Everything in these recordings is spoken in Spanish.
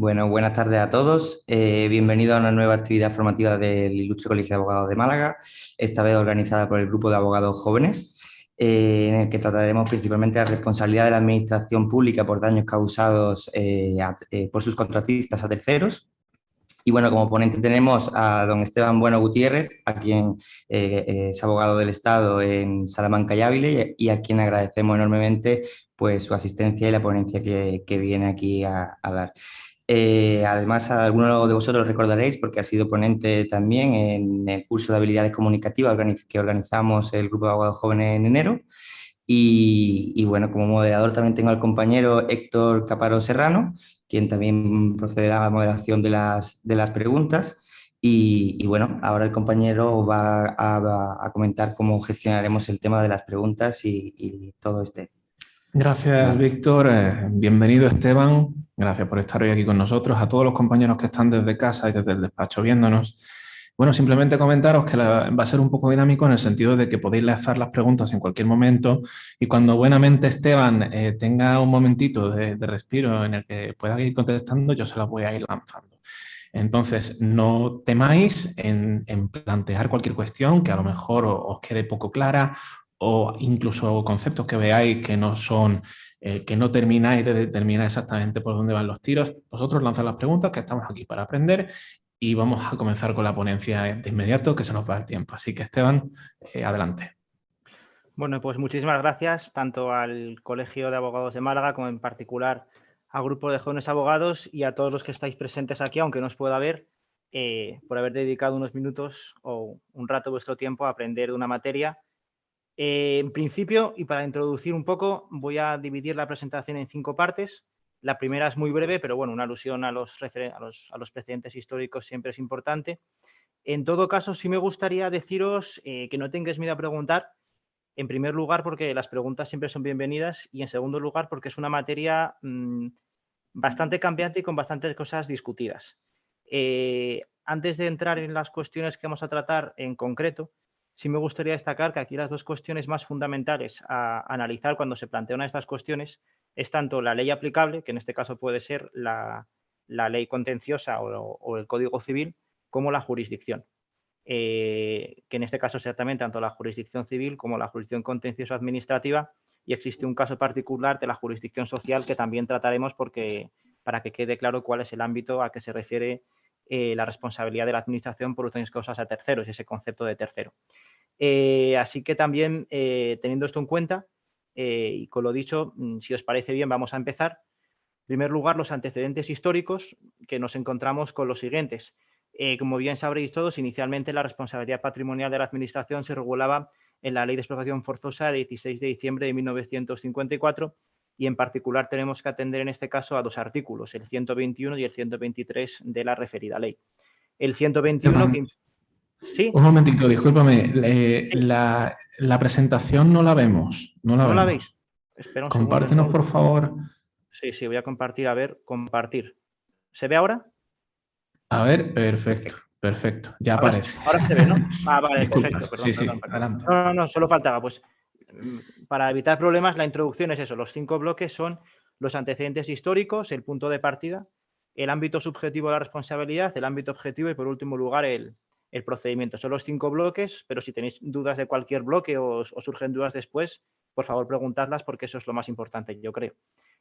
Bueno, buenas tardes a todos. Bienvenidos a una nueva actividad formativa del Ilustre Colegio de Abogados de Málaga, esta vez organizada por el Grupo de Abogados Jóvenes, en el que trataremos principalmente la responsabilidad de la Administración Pública por daños causados por sus contratistas a terceros. Y bueno, como ponente tenemos a don Esteban Bueno Gutiérrez, a quien es abogado del Estado en Salamanca y Ávila, y a quien agradecemos enormemente pues, su asistencia y la ponencia que viene aquí a dar. Además, algunos de vosotros recordaréis, porque ha sido ponente también en el curso de habilidades comunicativas que organizamos el Grupo de Abogados Jóvenes en enero. Y bueno, como moderador también tengo al compañero Héctor Caparo Serrano, quien también procederá a la moderación de las preguntas. Y bueno, ahora el compañero va a comentar cómo gestionaremos el tema de las preguntas y todo este. Gracias, Vale. Víctor. Bienvenido, Esteban. Gracias por estar hoy aquí con nosotros. A todos los compañeros que están desde casa y desde el despacho viéndonos. Bueno, simplemente comentaros que va a ser un poco dinámico en el sentido de que podéis lanzar las preguntas en cualquier momento y cuando buenamente Esteban tenga un momentito de respiro en el que pueda ir contestando, yo se las voy a ir lanzando. Entonces, no temáis en plantear cualquier cuestión que a lo mejor os quede poco clara o incluso conceptos que veáis que no son, que no termináis de determinar exactamente por dónde van los tiros. Vosotros lanzad las preguntas, que estamos aquí para aprender, y vamos a comenzar con la ponencia de inmediato, que se nos va el tiempo. Así que, Esteban, adelante. Bueno, pues muchísimas gracias tanto al Colegio de Abogados de Málaga como en particular al Grupo de Jóvenes Abogados y a todos los que estáis presentes aquí, aunque no os pueda ver, por haber dedicado unos minutos o un rato de vuestro tiempo a aprender de una materia. En principio, y para introducir un poco, voy a dividir la presentación en 5 partes. La primera es muy breve, pero bueno, una alusión a los precedentes históricos siempre es importante. En todo caso, sí me gustaría deciros que no tengáis miedo a preguntar. En primer lugar, porque las preguntas siempre son bienvenidas y en segundo lugar, porque es una materia bastante cambiante y con bastantes cosas discutidas. Antes de entrar en las cuestiones que vamos a tratar en concreto, sí me gustaría destacar que aquí las dos cuestiones más fundamentales a analizar cuando se plantea una de estas cuestiones es tanto la ley aplicable, que en este caso puede ser la ley contenciosa o el Código Civil, como la jurisdicción. Que en este caso es también tanto la jurisdicción civil como la jurisdicción contencioso administrativa, y existe un caso particular de la jurisdicción social que también trataremos para que quede claro cuál es el ámbito a que se refiere la responsabilidad de la administración por otras cosas a terceros, ese concepto de tercero. Así que también, teniendo esto en cuenta, y con lo dicho, si os parece bien, vamos a empezar. En primer lugar, los antecedentes históricos, que nos encontramos con los siguientes. Como bien sabréis todos, inicialmente la responsabilidad patrimonial de la Administración se regulaba en la Ley de Expropiación Forzosa de 16 de diciembre de 1954 y en particular tenemos que atender en este caso a 2 artículos, el 121 y el 123 de la referida ley. El 121 Esteban, que... ¿Sí? un momentito, discúlpame. Sí. La presentación no la vemos. No la ¿No la vemos. veis? Espera un segundo Compártenos, por entonces. favor. Sí, voy a compartir. A ver, compartir. ¿Se ve ahora? A ver, perfecto, Perfecto. perfecto. Ya aparece. Ahora se ve, ¿no? Ah, vale, perfecto. Disculpas. Sí, Perdón. sí, adelante. No, solo faltaba. Pues para evitar problemas, la introducción es eso. Los 5 bloques son los antecedentes históricos, el punto de partida, el ámbito subjetivo de la responsabilidad, el ámbito objetivo y, por último lugar, el procedimiento. Son los 5 bloques, pero si tenéis dudas de cualquier bloque o surgen dudas después, por favor preguntadlas porque eso es lo más importante, yo creo.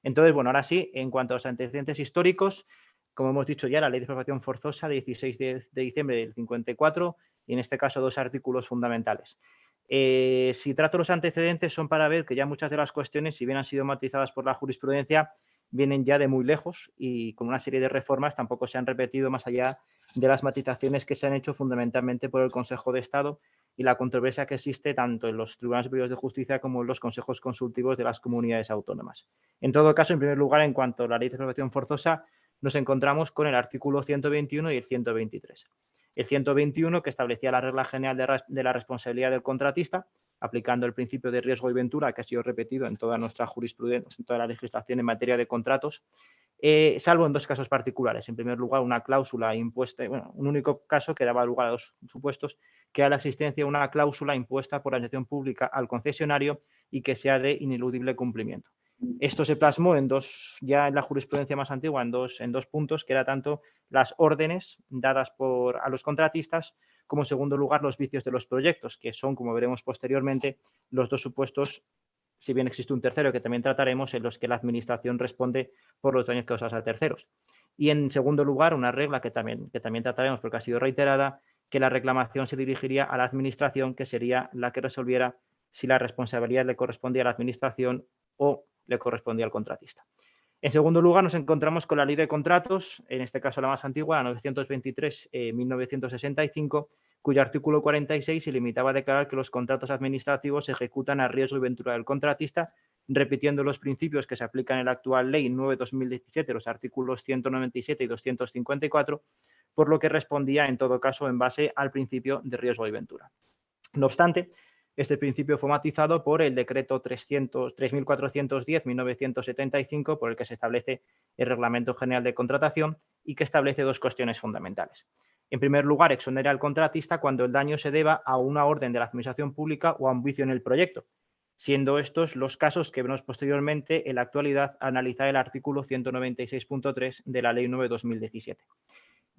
Entonces, bueno, ahora sí, en cuanto a los antecedentes históricos, como hemos dicho ya, la Ley de Expropiación Forzosa de 16 de diciembre del 54 y en este caso 2 artículos fundamentales. Si trato los antecedentes son para ver que ya muchas de las cuestiones, si bien han sido matizadas por la jurisprudencia, vienen ya de muy lejos y con una serie de reformas tampoco se han repetido más allá de las matizaciones que se han hecho fundamentalmente por el Consejo de Estado y la controversia que existe tanto en los tribunales superiores de justicia como en los consejos consultivos de las comunidades autónomas. En todo caso, en primer lugar, en cuanto a la Ley de Expropiación Forzosa, nos encontramos con el artículo 121 y el 123. El 121, que establecía la regla general de la responsabilidad del contratista, aplicando el principio de riesgo y ventura, que ha sido repetido en toda nuestra jurisprudencia, en toda la legislación en materia de contratos, salvo en 2 casos particulares. En primer lugar, una cláusula impuesta, bueno, un único caso que daba lugar a 2 supuestos, que era la existencia de una cláusula impuesta por la administración pública al concesionario y que sea de ineludible cumplimiento. Esto se plasmó ya en la jurisprudencia más antigua en dos puntos, que era tanto las órdenes dadas a los contratistas como, en segundo lugar, los vicios de los proyectos, que son, como veremos posteriormente, los dos supuestos, si bien existe un tercero que también trataremos, en los que la Administración responde por los daños causados a terceros. Y, en segundo lugar, una regla que también trataremos porque ha sido reiterada, que la reclamación se dirigiría a la Administración, que sería la que resolviera si la responsabilidad le correspondía a la Administración o le correspondía al contratista. En segundo lugar, nos encontramos con la Ley de Contratos, en este caso la más antigua, la 923-1965, cuyo artículo 46 se limitaba a declarar que los contratos administrativos se ejecutan a riesgo y ventura del contratista, repitiendo los principios que se aplican en la actual Ley 9/2017, los artículos 197 y 254, por lo que respondía, en todo caso, en base al principio de riesgo y ventura. No obstante, este principio fue matizado por el decreto 3.410/1975, por el que se establece el Reglamento General de Contratación y que establece dos cuestiones fundamentales. En primer lugar, exonera al contratista cuando el daño se deba a una orden de la Administración Pública o a un vicio en el proyecto, siendo estos los casos que vemos posteriormente en la actualidad a analizar el artículo 196.3 de la Ley 9/2017.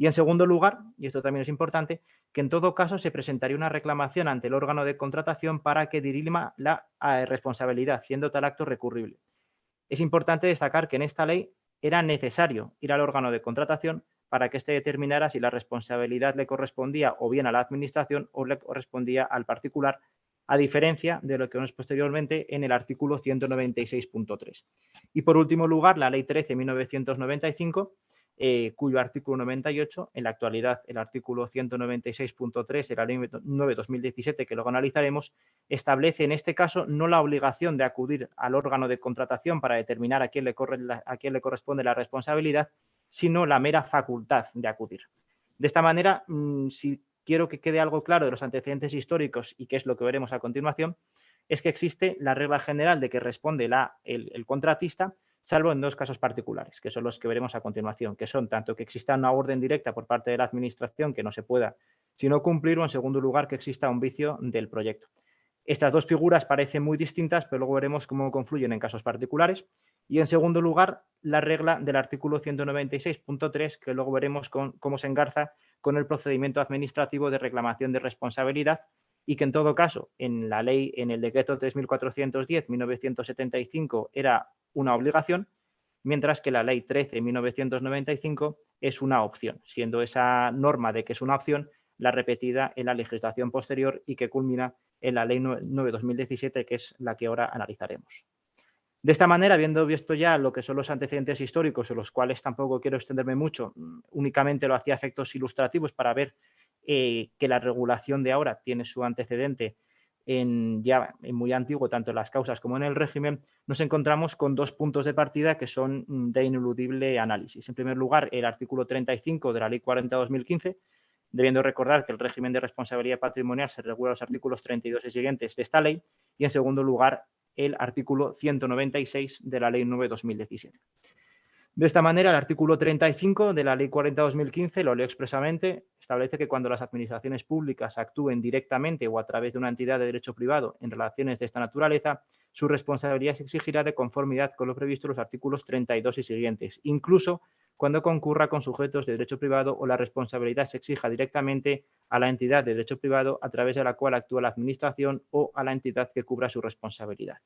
Y, en segundo lugar, y esto también es importante, que en todo caso se presentaría una reclamación ante el órgano de contratación para que dirima la responsabilidad, siendo tal acto recurrible. Es importante destacar que en esta ley era necesario ir al órgano de contratación para que éste determinara si la responsabilidad le correspondía o bien a la Administración o le correspondía al particular, a diferencia de lo que vemos posteriormente en el artículo 196.3. Y, por último lugar, la Ley 13/1995, cuyo artículo 98, en la actualidad el artículo 196.3 de la Ley 9/2017, que luego analizaremos, establece en este caso no la obligación de acudir al órgano de contratación para determinar a quién le corresponde la responsabilidad, sino la mera facultad de acudir. De esta manera, si quiero que quede algo claro de los antecedentes históricos y qué es lo que veremos a continuación, es que existe la regla general de que responde el contratista, salvo en dos casos particulares, que son los que veremos a continuación, que son tanto que exista una orden directa por parte de la Administración que no se pueda sino cumplir, o, en segundo lugar, que exista un vicio del proyecto. Estas dos figuras parecen muy distintas, pero luego veremos cómo confluyen en casos particulares. Y, en segundo lugar, la regla del artículo 196.3, que luego veremos cómo se engarza con el procedimiento administrativo de reclamación de responsabilidad, y que, en todo caso, en la ley, en el decreto 3.410/1975 era una obligación, mientras que la ley 13/1995 es una opción, siendo esa norma de que es una opción la repetida en la legislación posterior y que culmina en la ley 9/2017, que es la que ahora analizaremos. De esta manera, habiendo visto ya lo que son los antecedentes históricos, en los cuales tampoco quiero extenderme mucho, únicamente lo hacía a efectos ilustrativos para ver que la regulación de ahora tiene su antecedente en muy antiguo, tanto en las causas como en el régimen, nos encontramos con dos puntos de partida que son de ineludible análisis. En primer lugar, el artículo 35 de la Ley 40/2015, debiendo recordar que el régimen de responsabilidad patrimonial se regula en los artículos 32 y siguientes de esta ley, y, en segundo lugar, el artículo 196 de la Ley 9/2017. De esta manera, el artículo 35 de la Ley 40/2015, lo leo expresamente, establece que cuando las administraciones públicas actúen directamente o a través de una entidad de derecho privado en relaciones de esta naturaleza, su responsabilidad se exigirá de conformidad con lo previsto en los artículos 32 y siguientes, incluso cuando concurra con sujetos de derecho privado o la responsabilidad se exija directamente a la entidad de derecho privado a través de la cual actúa la administración o a la entidad que cubra su responsabilidad.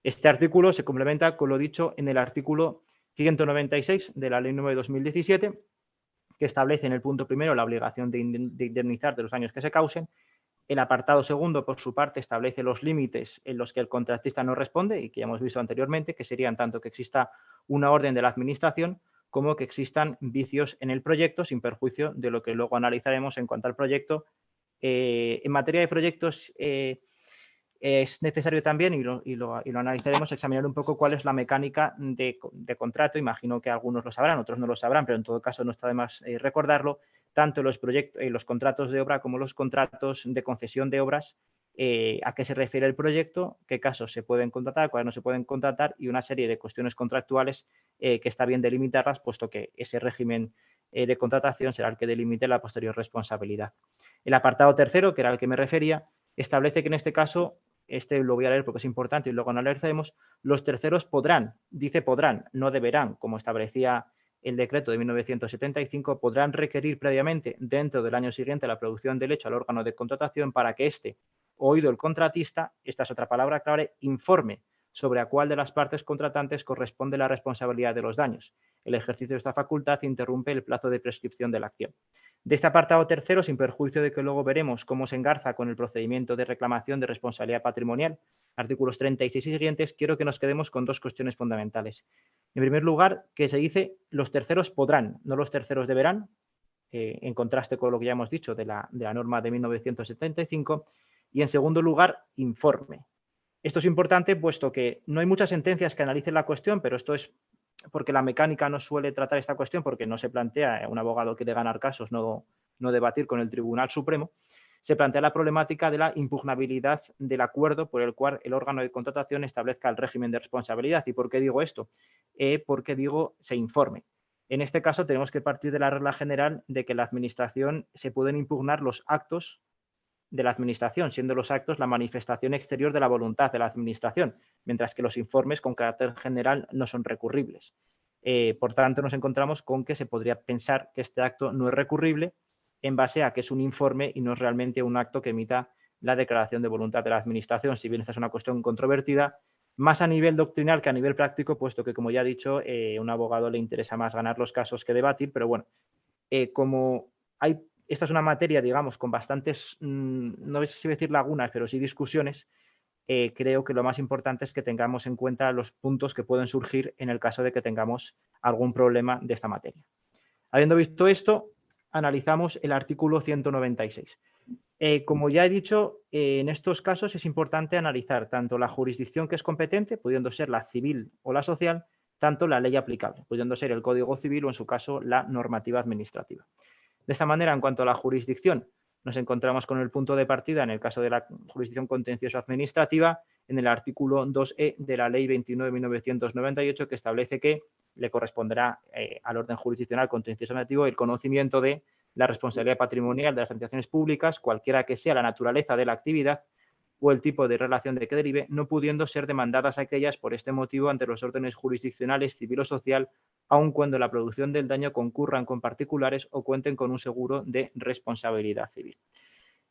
Este artículo se complementa con lo dicho en el artículo 196 de la Ley 9/2017, que establece en el punto primero la obligación de indemnizar de los daños que se causen. El apartado segundo, por su parte, establece los límites en los que el contratista no responde y que ya hemos visto anteriormente, que serían tanto que exista una orden de la Administración como que existan vicios en el proyecto, sin perjuicio de lo que luego analizaremos en cuanto al proyecto. En materia de proyectos, es necesario también, y lo analizaremos, examinar un poco cuál es la mecánica de contrato. Imagino que algunos lo sabrán, otros no lo sabrán, pero en todo caso no está de más recordarlo, tanto los contratos de obra como los contratos de concesión de obras, a qué se refiere el proyecto, qué casos se pueden contratar, cuáles no se pueden contratar, y una serie de cuestiones contractuales que está bien delimitarlas, puesto que ese régimen de contratación será el que delimite la posterior responsabilidad. El apartado tercero, que era al que me refería, establece que en este caso este lo voy a leer porque es importante y luego analizaremos, los terceros podrán, dice podrán, no deberán, como establecía el decreto de 1975, podrán requerir previamente dentro del año siguiente la producción del hecho al órgano de contratación para que éste, oído el contratista, esta es otra palabra clave, informe sobre a cuál de las partes contratantes corresponde la responsabilidad de los daños. El ejercicio de esta facultad interrumpe el plazo de prescripción de la acción. De este apartado tercero, sin perjuicio de que luego veremos cómo se engarza con el procedimiento de reclamación de responsabilidad patrimonial, artículos 36 y siguientes, quiero que nos quedemos con dos cuestiones fundamentales. En primer lugar, que se dice los terceros podrán, no los terceros deberán, en contraste con lo que ya hemos dicho de la norma de 1975. Y en segundo lugar, informe. Esto es importante puesto que no hay muchas sentencias que analicen la cuestión, pero esto es porque la mecánica no suele tratar esta cuestión porque no se plantea, un abogado quiere ganar casos, no debatir con el Tribunal Supremo, se plantea la problemática de la impugnabilidad del acuerdo por el cual el órgano de contratación establezca el régimen de responsabilidad. ¿Y por qué digo esto? Porque digo se informe. En este caso tenemos que partir de la regla general de que la administración se pueden impugnar los actos de la administración, siendo los actos la manifestación exterior de la voluntad de la administración, mientras que los informes con carácter general no son recurribles. Por tanto, nos encontramos con que se podría pensar que este acto no es recurrible en base a que es un informe y no es realmente un acto que emita la declaración de voluntad de la administración, si bien esta es una cuestión controvertida, más a nivel doctrinal que a nivel práctico, puesto que, como ya he dicho, a un abogado le interesa más ganar los casos que debatir, pero bueno, como esta es una materia, digamos, con bastantes, no sé si decir lagunas, pero sí discusiones, creo que lo más importante es que tengamos en cuenta los puntos que pueden surgir en el caso de que tengamos algún problema de esta materia. Habiendo visto esto, analizamos el artículo 196. Como ya he dicho, en estos casos es importante analizar tanto la jurisdicción que es competente, pudiendo ser la civil o la social, tanto la ley aplicable, pudiendo ser el Código Civil o, en su caso, la normativa administrativa. De esta manera, en cuanto a la jurisdicción, nos encontramos con el punto de partida, en el caso de la jurisdicción contencioso administrativa, en el artículo 2e de la Ley 29.998, que establece que le corresponderá al orden jurisdiccional contencioso administrativo el conocimiento de la responsabilidad patrimonial de las administraciones públicas, cualquiera que sea la naturaleza de la actividad o el tipo de relación de que derive, no pudiendo ser demandadas aquellas por este motivo ante los órdenes jurisdiccionales civil o social, aun cuando la producción del daño concurran con particulares o cuenten con un seguro de responsabilidad civil.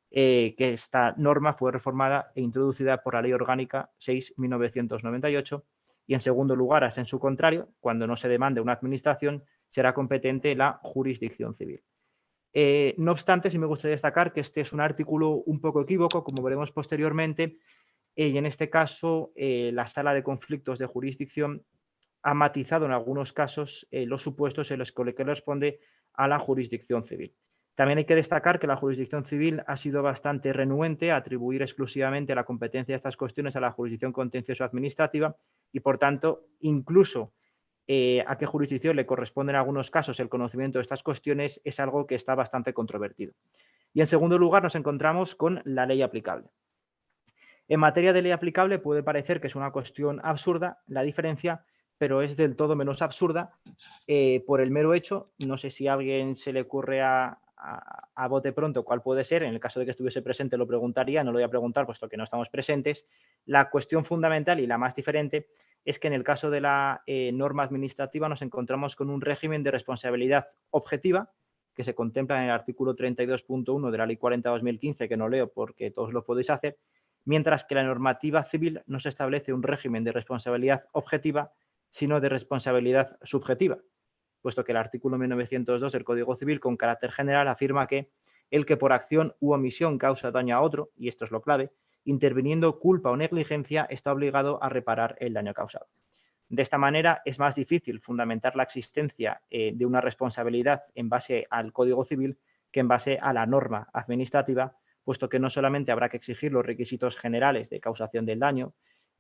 Que esta norma fue reformada e introducida por la Ley Orgánica 6.1998 y, en segundo lugar, hasta en su contrario, cuando no se demande una administración, será competente la jurisdicción civil. No obstante, sí me gustaría destacar que este es un artículo un poco equívoco, como veremos posteriormente, y en este caso la Sala de Conflictos de Jurisdicción ha matizado en algunos casos los supuestos en los que le corresponde a la jurisdicción civil. También hay que destacar que la jurisdicción civil ha sido bastante renuente a atribuir exclusivamente la competencia de estas cuestiones a la jurisdicción contencioso administrativa y, por tanto, incluso a qué jurisdicción le corresponde en algunos casos el conocimiento de estas cuestiones es algo que está bastante controvertido. Y, en segundo lugar, nos encontramos con la ley aplicable. En materia de ley aplicable puede parecer que es una cuestión absurda la diferencia, pero es del todo menos absurda por el mero hecho, no sé si a alguien se le ocurre a bote pronto cuál puede ser, en el caso de que estuviese presente lo preguntaría, no lo voy a preguntar puesto que no estamos presentes. La cuestión fundamental y la más diferente es que en el caso de la norma administrativa nos encontramos con un régimen de responsabilidad objetiva que se contempla en el artículo 32.1 de la Ley 40/2015, que no leo porque todos lo podéis hacer, mientras que la normativa civil no se establece un régimen de responsabilidad objetiva, sino de responsabilidad subjetiva, puesto que el artículo 1902 del Código Civil, con carácter general, afirma que el que por acción u omisión causa daño a otro, y esto es lo clave, interviniendo culpa o negligencia, está obligado a reparar el daño causado. De esta manera, es más difícil fundamentar la existencia de una responsabilidad en base al Código Civil que en base a la norma administrativa, puesto que no solamente habrá que exigir los requisitos generales de causación del daño,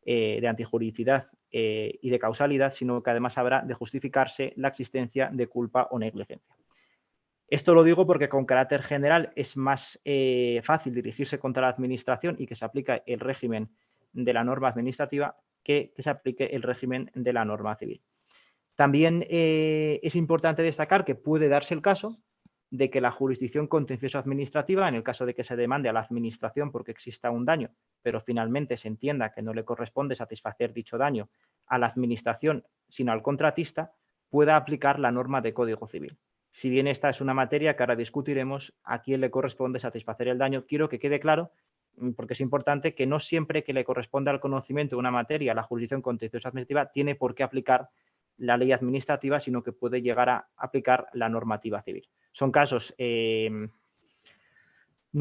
de antijuridicidad y de causalidad, sino que además habrá de justificarse la existencia de culpa o negligencia. Esto lo digo porque con carácter general es más fácil dirigirse contra la administración y que se aplique el régimen de la norma administrativa que se aplique el régimen de la norma civil. También es importante destacar que puede darse el caso de que la jurisdicción contencioso administrativa, en el caso de que se demande a la administración porque exista un daño, pero finalmente se entienda que no le corresponde satisfacer dicho daño a la administración, sino al contratista, pueda aplicar la norma de Código Civil. Si bien esta es una materia que ahora discutiremos, a quién le corresponde satisfacer el daño, quiero que quede claro, porque es importante, que no siempre que le corresponda al conocimiento de una materia la jurisdicción contencioso administrativa tiene por qué aplicar la ley administrativa, sino que puede llegar a aplicar la normativa civil. Son casos, no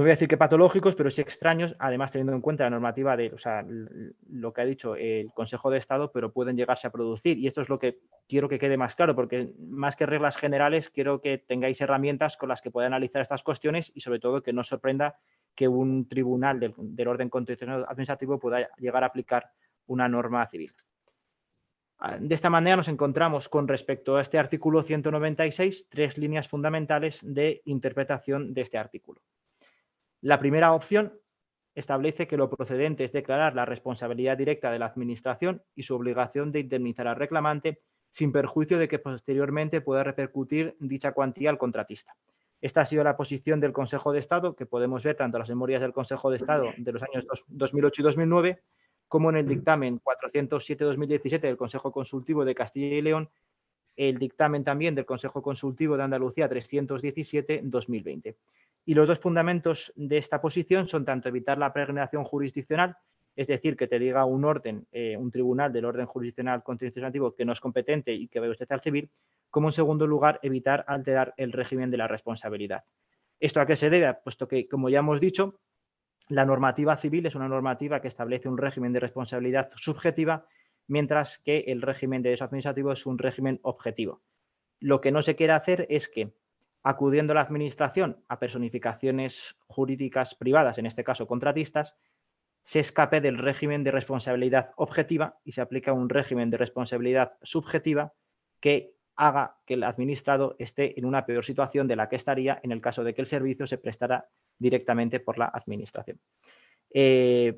voy a decir que patológicos, pero sí extraños, además teniendo en cuenta la normativa de, o sea, lo que ha dicho el Consejo de Estado, pero pueden llegarse a producir. Y esto es lo que quiero que quede más claro, porque más que reglas generales, quiero que tengáis herramientas con las que podáis analizar estas cuestiones y sobre todo que no os sorprenda que un tribunal del orden contencioso administrativo pueda llegar a aplicar una norma civil. De esta manera nos encontramos con respecto a este artículo 196 tres líneas fundamentales de interpretación de este artículo. La primera opción establece que lo procedente es declarar la responsabilidad directa de la administración y su obligación de indemnizar al reclamante sin perjuicio de que posteriormente pueda repercutir dicha cuantía al contratista. Esta ha sido la posición del Consejo de Estado, que podemos ver tanto en las memorias del Consejo de Estado de los años 2008 y 2009, como en el dictamen 407-2017 del Consejo Consultivo de Castilla y León, el dictamen también del Consejo Consultivo de Andalucía 317-2020. Y los dos fundamentos de esta posición son tanto evitar la peregrinación jurisdiccional, es decir, que te diga un orden, un tribunal del orden jurisdiccional contencioso que no es competente y que vaya usted al civil, como en segundo lugar evitar alterar el régimen de la responsabilidad. ¿Esto a qué se debe? Puesto que, como ya hemos dicho, la normativa civil es una normativa que establece un régimen de responsabilidad subjetiva, mientras que el régimen de derecho administrativo es un régimen objetivo. Lo que no se quiere hacer es que, acudiendo a la administración a personificaciones jurídicas privadas, en este caso contratistas, se escape del régimen de responsabilidad objetiva y se aplica un régimen de responsabilidad subjetiva que haga que el administrado esté en una peor situación de la que estaría en el caso de que el servicio se prestara directamente por la administración.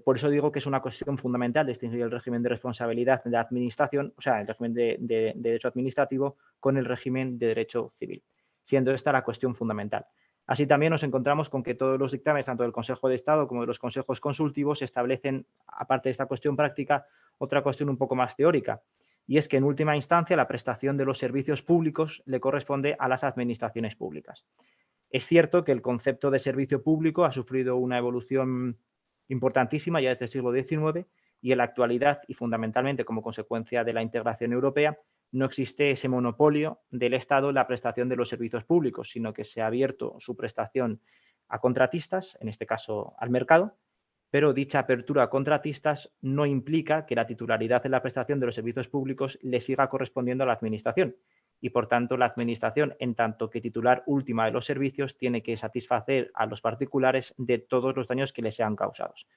Por eso digo que es una cuestión fundamental distinguir el régimen de responsabilidad de la administración, o sea, el régimen de derecho administrativo con el régimen de derecho civil, siendo esta la cuestión fundamental. Así también nos encontramos con que todos los dictámenes, tanto del Consejo de Estado como de los consejos consultivos, establecen, aparte de esta cuestión práctica, otra cuestión un poco más teórica, y es que en última instancia la prestación de los servicios públicos le corresponde a las administraciones públicas. Es cierto que el concepto de servicio público ha sufrido una evolución importantísima ya desde el siglo XIX y en la actualidad, y fundamentalmente como consecuencia de la integración europea, no existe ese monopolio del Estado en la prestación de los servicios públicos, sino que se ha abierto su prestación a contratistas, en este caso al mercado, pero dicha apertura a contratistas no implica que la titularidad de la prestación de los servicios públicos le siga correspondiendo a la Administración y, por tanto, la Administración, en tanto que titular última de los servicios, tiene que satisfacer a los particulares de todos los daños que les sean causados.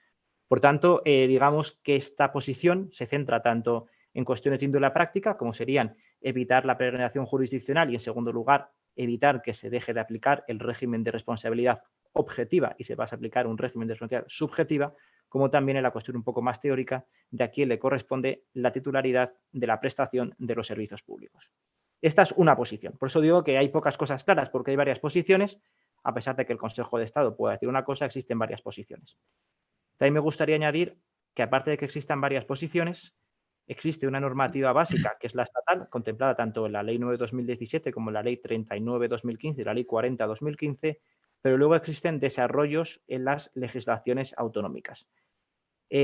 Por tanto, digamos que esta posición se centra tanto en cuestiones de índole práctica, como serían evitar la peregrinación jurisdiccional y, en segundo lugar, evitar que se deje de aplicar el régimen de responsabilidad objetiva y se va a aplicar un régimen de responsabilidad subjetiva, como también en la cuestión un poco más teórica de a quién le corresponde la titularidad de la prestación de los servicios públicos. Esta es una posición. Por eso digo que hay pocas cosas claras, porque hay varias posiciones. A pesar de que el Consejo de Estado pueda decir una cosa, existen varias posiciones. También me gustaría añadir que, aparte de que existan varias posiciones, existe una normativa básica, que es la estatal, contemplada tanto en la Ley 9/2017 como en la Ley 39/2015 y la Ley 40/2015, pero luego existen desarrollos en las legislaciones autonómicas.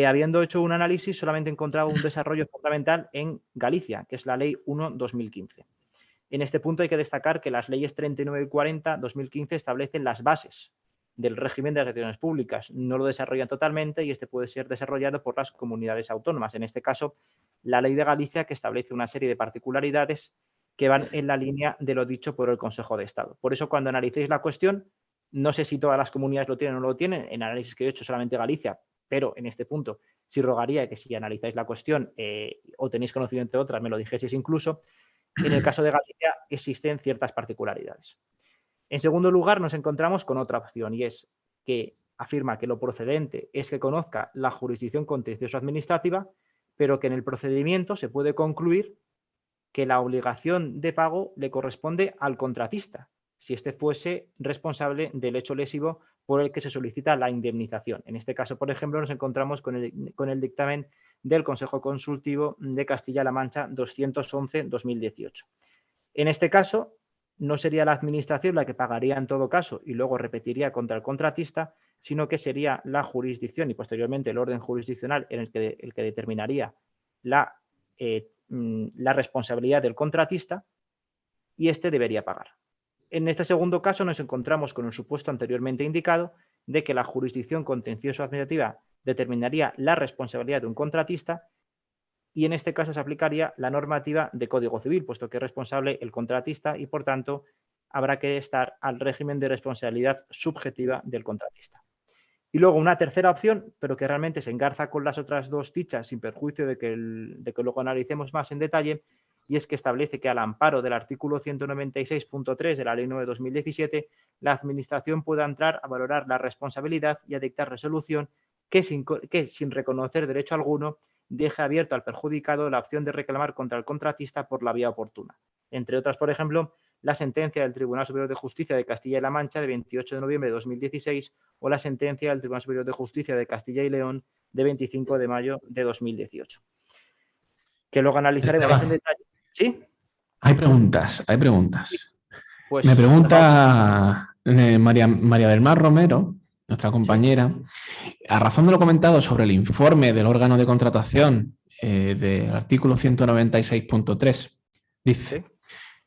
Habiendo hecho un análisis, solamente he encontrado un desarrollo fundamental en Galicia, que es la Ley 1/2015. En este punto hay que destacar que las leyes 39 y 40/2015 establecen las bases del régimen de relaciones públicas. No lo desarrollan totalmente y este puede ser desarrollado por las comunidades autónomas. En este caso, la Ley de Galicia, que establece una serie de particularidades que van en la línea de lo dicho por el Consejo de Estado. Por eso, cuando analicéis la cuestión, no sé si todas las comunidades lo tienen o no lo tienen, en análisis que he hecho solamente Galicia, pero en este punto sí rogaría que si analizáis la cuestión o tenéis conocimiento de otras, me lo dijeseis incluso. En el caso de Galicia existen ciertas particularidades. En segundo lugar, nos encontramos con otra opción y es que afirma que lo procedente es que conozca la jurisdicción contencioso administrativa, pero que en el procedimiento se puede concluir que la obligación de pago le corresponde al contratista, si éste fuese responsable del hecho lesivo por el que se solicita la indemnización. En este caso, por ejemplo, nos encontramos con el dictamen del Consejo Consultivo de Castilla-La Mancha 211-2018. En este caso, no sería la Administración la que pagaría en todo caso y luego repetiría contra el contratista, sino que sería la jurisdicción y posteriormente el orden jurisdiccional en el que determinaría la responsabilidad del contratista y éste debería pagar. En este segundo caso nos encontramos con el supuesto anteriormente indicado de que la jurisdicción contencioso administrativa determinaría la responsabilidad de un contratista y en este caso se aplicaría la normativa de Código Civil, puesto que es responsable el contratista y por tanto habrá que estar al régimen de responsabilidad subjetiva del contratista. Y luego una tercera opción, pero que realmente se engarza con las otras dos dichas sin perjuicio de que luego analicemos más en detalle, y es que establece que al amparo del artículo 196.3 de la Ley 9/2017, la Administración pueda entrar a valorar la responsabilidad y a dictar resolución que sin reconocer derecho alguno deja abierto al perjudicado la opción de reclamar contra el contratista por la vía oportuna. Entre otras, por ejemplo, la sentencia del Tribunal Superior de Justicia de Castilla-La Mancha de 28 de noviembre de 2016 o la sentencia del Tribunal Superior de Justicia de Castilla y León de 25 de mayo de 2018. Que luego analizaremos más en detalle. ¿Sí? Hay preguntas. Pues, me pregunta María del Mar Romero, nuestra compañera, a razón de lo comentado sobre el informe del órgano de contratación del artículo 196.3, dice,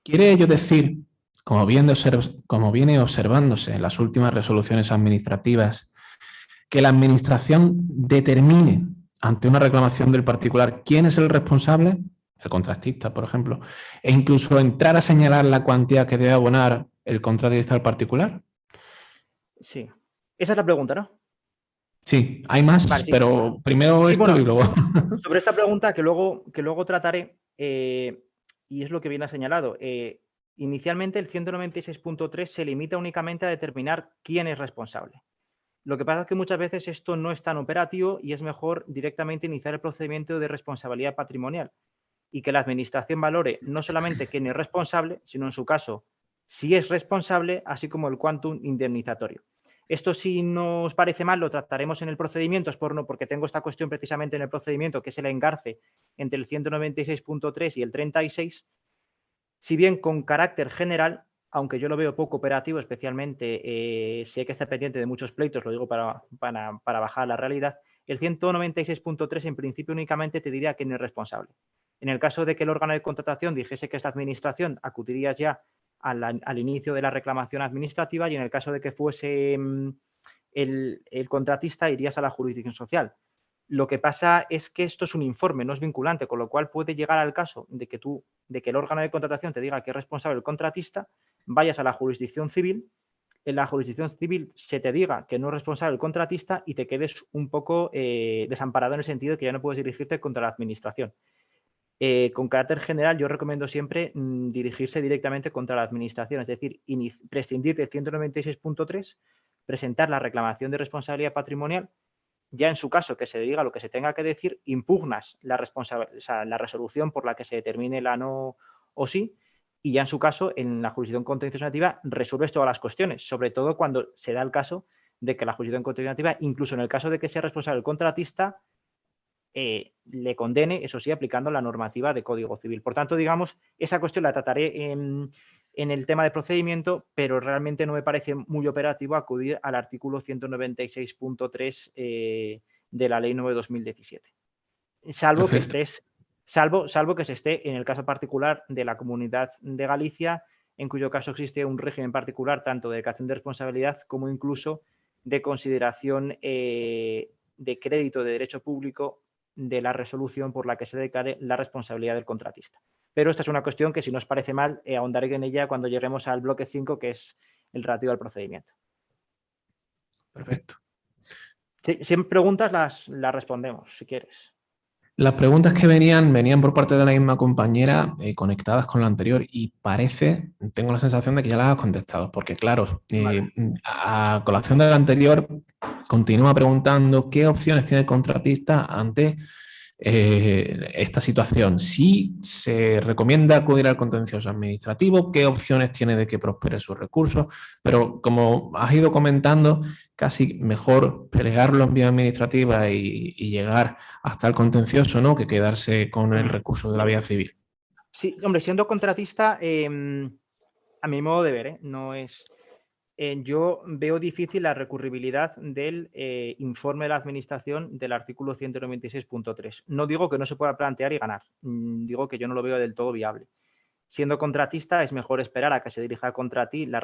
¿quiere ello decir, como viene observándose en las últimas resoluciones administrativas, que la Administración determine ante una reclamación del particular quién es el responsable, el contratista, por ejemplo, e incluso entrar a señalar la cuantía que debe abonar el contratista al particular? Sí. Esa es la pregunta, ¿no? Sí, hay más, vale, sí, pero primero esto bueno, y luego... Sobre esta pregunta que luego trataré, y es lo que viene señalado. Inicialmente el 196.3 se limita únicamente a determinar quién es responsable. Lo que pasa es que muchas veces esto no es tan operativo y es mejor directamente iniciar el procedimiento de responsabilidad patrimonial y que la Administración valore no solamente quién es responsable, sino en su caso si es responsable, así como el quantum indemnizatorio. Esto, si nos parece mal, lo trataremos en el procedimiento, porque tengo esta cuestión precisamente en el procedimiento, que es el engarce entre el 196.3 y el 36, si bien con carácter general, aunque yo lo veo poco operativo, especialmente si hay que estar pendiente de muchos pleitos, lo digo para bajar la realidad, el 196.3 en principio únicamente te diría quién es responsable. En el caso de que el órgano de contratación dijese que es la Administración, acudirías ya al inicio de la reclamación administrativa y en el caso de que fuese el contratista irías a la jurisdicción social. Lo que pasa es que esto es un informe, no es vinculante, con lo cual puede llegar al caso de que el órgano de contratación te diga que es responsable el contratista, vayas a la jurisdicción civil, en la jurisdicción civil se te diga que no es responsable el contratista y te quedes un poco desamparado en el sentido de que ya no puedes dirigirte contra la Administración. Con carácter general, yo recomiendo siempre dirigirse directamente contra la Administración, es decir, prescindir del 196.3, presentar la reclamación de responsabilidad patrimonial, ya en su caso que se diga lo que se tenga que decir, impugnas la resolución por la que se determine la no o sí, y ya en su caso, en la jurisdicción contencioso administrativa, resuelves todas las cuestiones, sobre todo cuando se da el caso de que la jurisdicción contencioso administrativa, incluso en el caso de que sea responsable el contratista, le condene, eso sí, aplicando la normativa de Código Civil. Por tanto, digamos, esa cuestión la trataré en el tema de procedimiento, pero realmente no me parece muy operativo acudir al artículo 196.3 de la Ley 9/2017. Salvo que se esté en el caso particular de la Comunidad de Galicia, en cuyo caso existe un régimen particular tanto de declaración de responsabilidad como incluso de consideración de crédito de derecho público de la resolución por la que se declare la responsabilidad del contratista. Pero esta es una cuestión que, si no os parece mal, ahondaré en ella cuando lleguemos al bloque 5, que es el relativo al procedimiento. Perfecto. Si me preguntas, las respondemos, si quieres. Las preguntas que venían por parte de la misma compañera conectadas con lo anterior y tengo la sensación de que ya las has contestado, porque claro, vale, a colación de la anterior continúa preguntando qué opciones tiene el contratista ante esta situación. Si se recomienda acudir al contencioso administrativo, qué opciones tiene de que prospere sus recursos, pero como has ido comentando, casi mejor pelearlo en vía administrativa y llegar hasta el contencioso, ¿no?, que quedarse con el recurso de la vía civil. Sí, hombre, siendo contratista, a mi modo de ver, no es... yo veo difícil la recurribilidad del informe de la Administración del artículo 196.3. No digo que no se pueda plantear y ganar, digo que yo no lo veo del todo viable. Siendo contratista, es mejor esperar a que se dirija contra ti la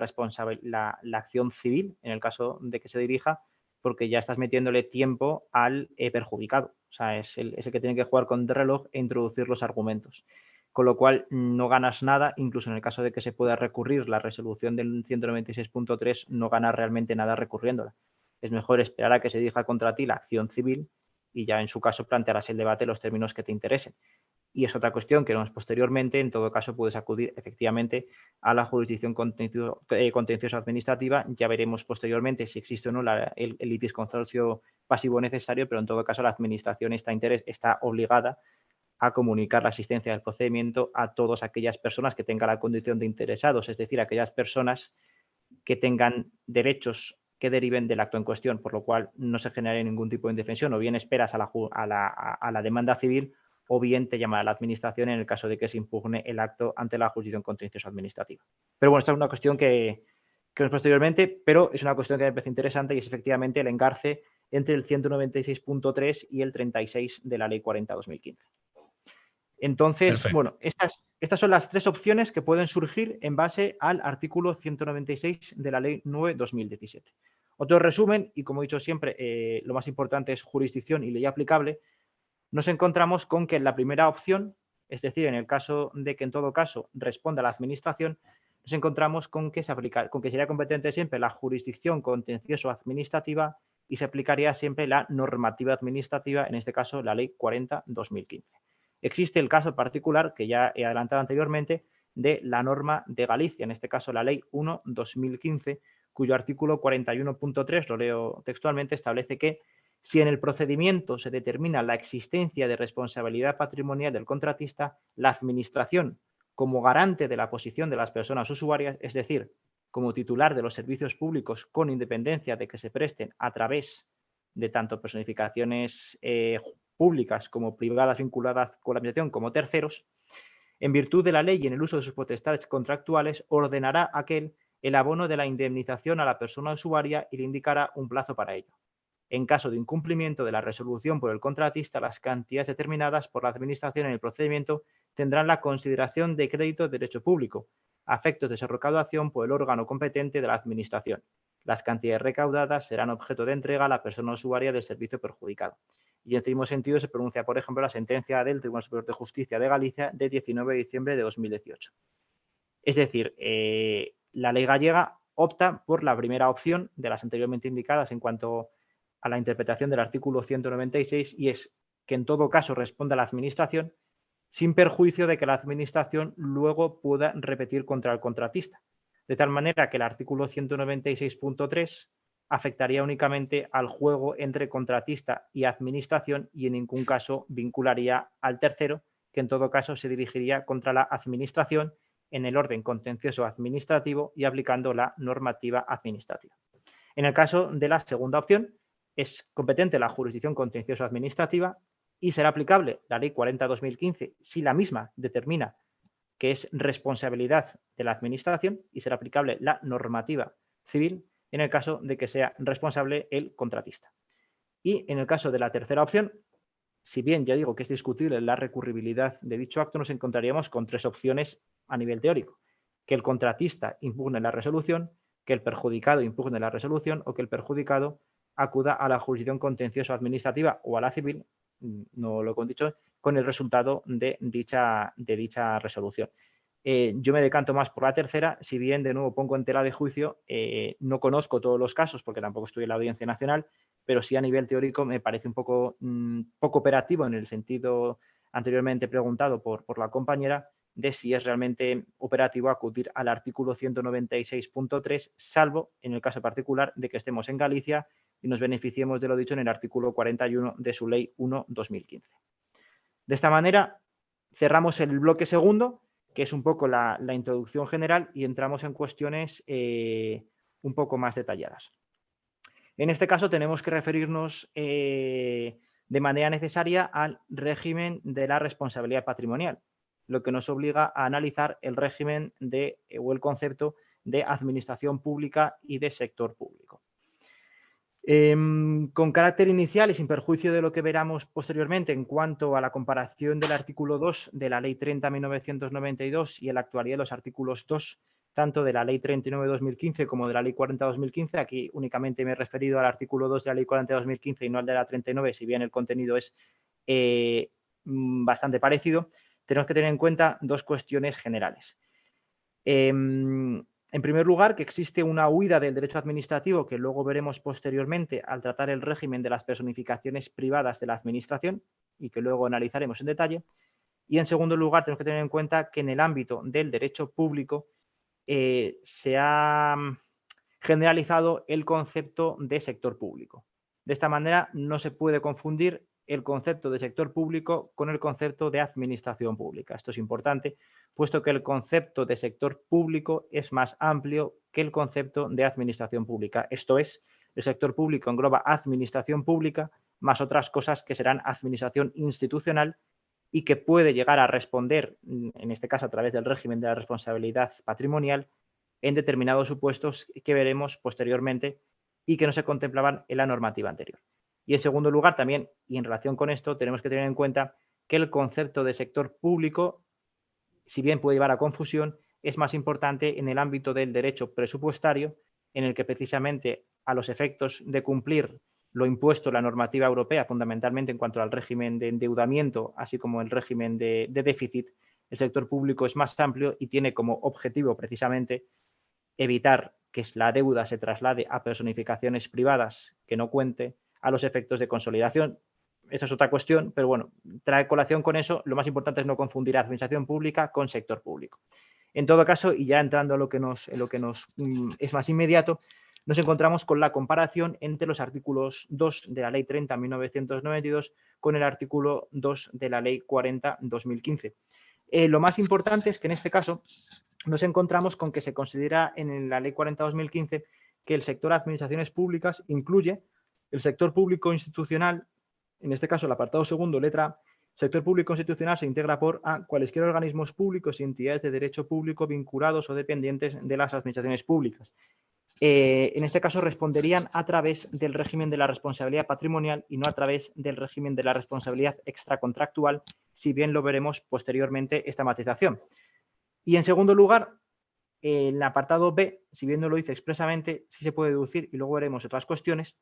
acción civil, en el caso de que se dirija, porque ya estás metiéndole tiempo al perjudicado. O sea, es el que tiene que jugar con el reloj e introducir los argumentos. Con lo cual, no ganas nada, incluso en el caso de que se pueda recurrir la resolución del 196.3, no ganas realmente nada recurriéndola. Es mejor esperar a que se dirija contra ti la acción civil y ya en su caso plantearás el debate en los términos que te interesen. Y es otra cuestión que posteriormente, en todo caso, puedes acudir efectivamente a la jurisdicción contenciosa administrativa. Ya veremos posteriormente si existe o no el litis consorcio pasivo necesario, pero en todo caso la Administración está obligada a comunicar la existencia del procedimiento a todas aquellas personas que tengan la condición de interesados, es decir, aquellas personas que tengan derechos que deriven del acto en cuestión, por lo cual no se genere ningún tipo de indefensión, o bien esperas a la demanda civil o bien te llamará la Administración en el caso de que se impugne el acto ante la jurisdicción contenciosa administrativa. Pero bueno, esta es una cuestión que vemos posteriormente, pero es una cuestión que me parece interesante y es efectivamente el engarce entre el 196.3 y el 36 de la Ley 40/2015. Entonces, perfecto. Bueno, estas son las tres opciones que pueden surgir en base al artículo 196 de la Ley 9/2017. Otro resumen, y como he dicho siempre, lo más importante es jurisdicción y ley aplicable. Nos encontramos con que en la primera opción, es decir, en el caso de que en todo caso responda la Administración, nos encontramos con que sería competente siempre la jurisdicción contencioso-administrativa y se aplicaría siempre la normativa administrativa, en este caso la Ley 40/2015. Existe el caso particular, que ya he adelantado anteriormente, de la norma de Galicia, en este caso la Ley 1/2015, cuyo artículo 41.3, lo leo textualmente, establece que si en el procedimiento se determina la existencia de responsabilidad patrimonial del contratista, la Administración, como garante de la posición de las personas usuarias, es decir, como titular de los servicios públicos con independencia de que se presten a través de tanto personificaciones públicas como privadas vinculadas con la Administración como terceros, en virtud de la ley y en el uso de sus potestades contractuales, ordenará el abono de la indemnización a la persona usuaria y le indicará un plazo para ello. En caso de incumplimiento de la resolución por el contratista, las cantidades determinadas por la Administración en el procedimiento tendrán la consideración de crédito de derecho público, a efectos de su recaudación por el órgano competente de la Administración. Las cantidades recaudadas serán objeto de entrega a la persona usuaria del servicio perjudicado. Y en este mismo sentido se pronuncia, por ejemplo, la sentencia del Tribunal Superior de Justicia de Galicia de 19 de diciembre de 2018. Es decir, la ley gallega opta por la primera opción de las anteriormente indicadas en cuanto a la interpretación del artículo 196, y es que en todo caso responda la Administración sin perjuicio de que la Administración luego pueda repetir contra el contratista. De tal manera que el artículo 196.3 afectaría únicamente al juego entre contratista y Administración y en ningún caso vincularía al tercero, que en todo caso se dirigiría contra la Administración en el orden contencioso administrativo y aplicando la normativa administrativa. En el caso de la segunda opción, es competente la jurisdicción contencioso administrativa y será aplicable la Ley 40/2015 si la misma determina que es responsabilidad de la Administración, y será aplicable la normativa civil en el caso de que sea responsable el contratista. Y en el caso de la tercera opción, si bien ya digo que es discutible la recurribilidad de dicho acto, nos encontraríamos con tres opciones a nivel teórico: que el contratista impugne la resolución, que el perjudicado impugne la resolución o que el perjudicado acuda a la jurisdicción contencioso administrativa o a la civil, no lo he dicho, con el resultado de dicha resolución. Yo me decanto más por la tercera, si bien de nuevo pongo en tela de juicio, no conozco todos los casos porque tampoco estoy en la Audiencia Nacional, pero sí a nivel teórico me parece un poco operativo en el sentido anteriormente preguntado por la compañera, de si es realmente operativo acudir al artículo 196.3, salvo en el caso particular de que estemos en Galicia y nos beneficiemos de lo dicho en el artículo 41 de su Ley 1/2015. De esta manera, cerramos el bloque segundo, que es un poco la introducción general, y entramos en cuestiones un poco más detalladas. En este caso tenemos que referirnos de manera necesaria al régimen de la responsabilidad patrimonial, lo que nos obliga a analizar el régimen o el concepto de administración pública y de sector público. Con carácter inicial y sin perjuicio de lo que veramos posteriormente en cuanto a la comparación del artículo 2 de la Ley 30/1992 y en la actualidad los artículos 2 tanto de la Ley 39/2015 como de la Ley 40/2015, aquí únicamente me he referido al artículo 2 de la Ley 40/2015 y no al de la 39, si bien el contenido es bastante parecido, tenemos que tener en cuenta dos cuestiones generales. En primer lugar, que existe una huida del derecho administrativo que luego veremos posteriormente al tratar el régimen de las personificaciones privadas de la administración y que luego analizaremos en detalle. Y en segundo lugar, tenemos que tener en cuenta que en el ámbito del derecho público se ha generalizado el concepto de sector público. De esta manera no se puede confundir el concepto de sector público con el concepto de administración pública. Esto es importante, puesto que el concepto de sector público es más amplio que el concepto de administración pública. Esto es, el sector público engloba administración pública más otras cosas que serán administración institucional y que puede llegar a responder, en este caso a través del régimen de la responsabilidad patrimonial, en determinados supuestos que veremos posteriormente y que no se contemplaban en la normativa anterior. Y en segundo lugar, también, y en relación con esto, tenemos que tener en cuenta que el concepto de sector público, si bien puede llevar a confusión, es más importante en el ámbito del derecho presupuestario, en el que precisamente a los efectos de cumplir lo impuesto en la normativa europea, fundamentalmente en cuanto al régimen de endeudamiento, así como el régimen de déficit, el sector público es más amplio y tiene como objetivo precisamente evitar que la deuda se traslade a personificaciones privadas que no cuente a los efectos de consolidación. Esa es otra cuestión, pero bueno, trae colación con eso. Lo más importante es no confundir administración pública con sector público. En todo caso, y ya entrando en lo que nos es más inmediato, nos encontramos con la comparación entre los artículos 2 de la Ley 30/1992 con el artículo 2 de la Ley 40/2015. Lo más importante es que en este caso nos encontramos con que se considera en la Ley 40/2015 que el sector de administraciones públicas incluye el sector público institucional, en este caso el apartado segundo, letra A, sector público institucional se integra por A, cualesquiera organismos públicos y entidades de derecho público vinculados o dependientes de las administraciones públicas. En este caso responderían a través del régimen de la responsabilidad patrimonial y no a través del régimen de la responsabilidad extracontractual, si bien lo veremos posteriormente esta matización. Y en segundo lugar, en el apartado B, si bien no lo dice expresamente, sí se puede deducir, y luego veremos otras cuestiones,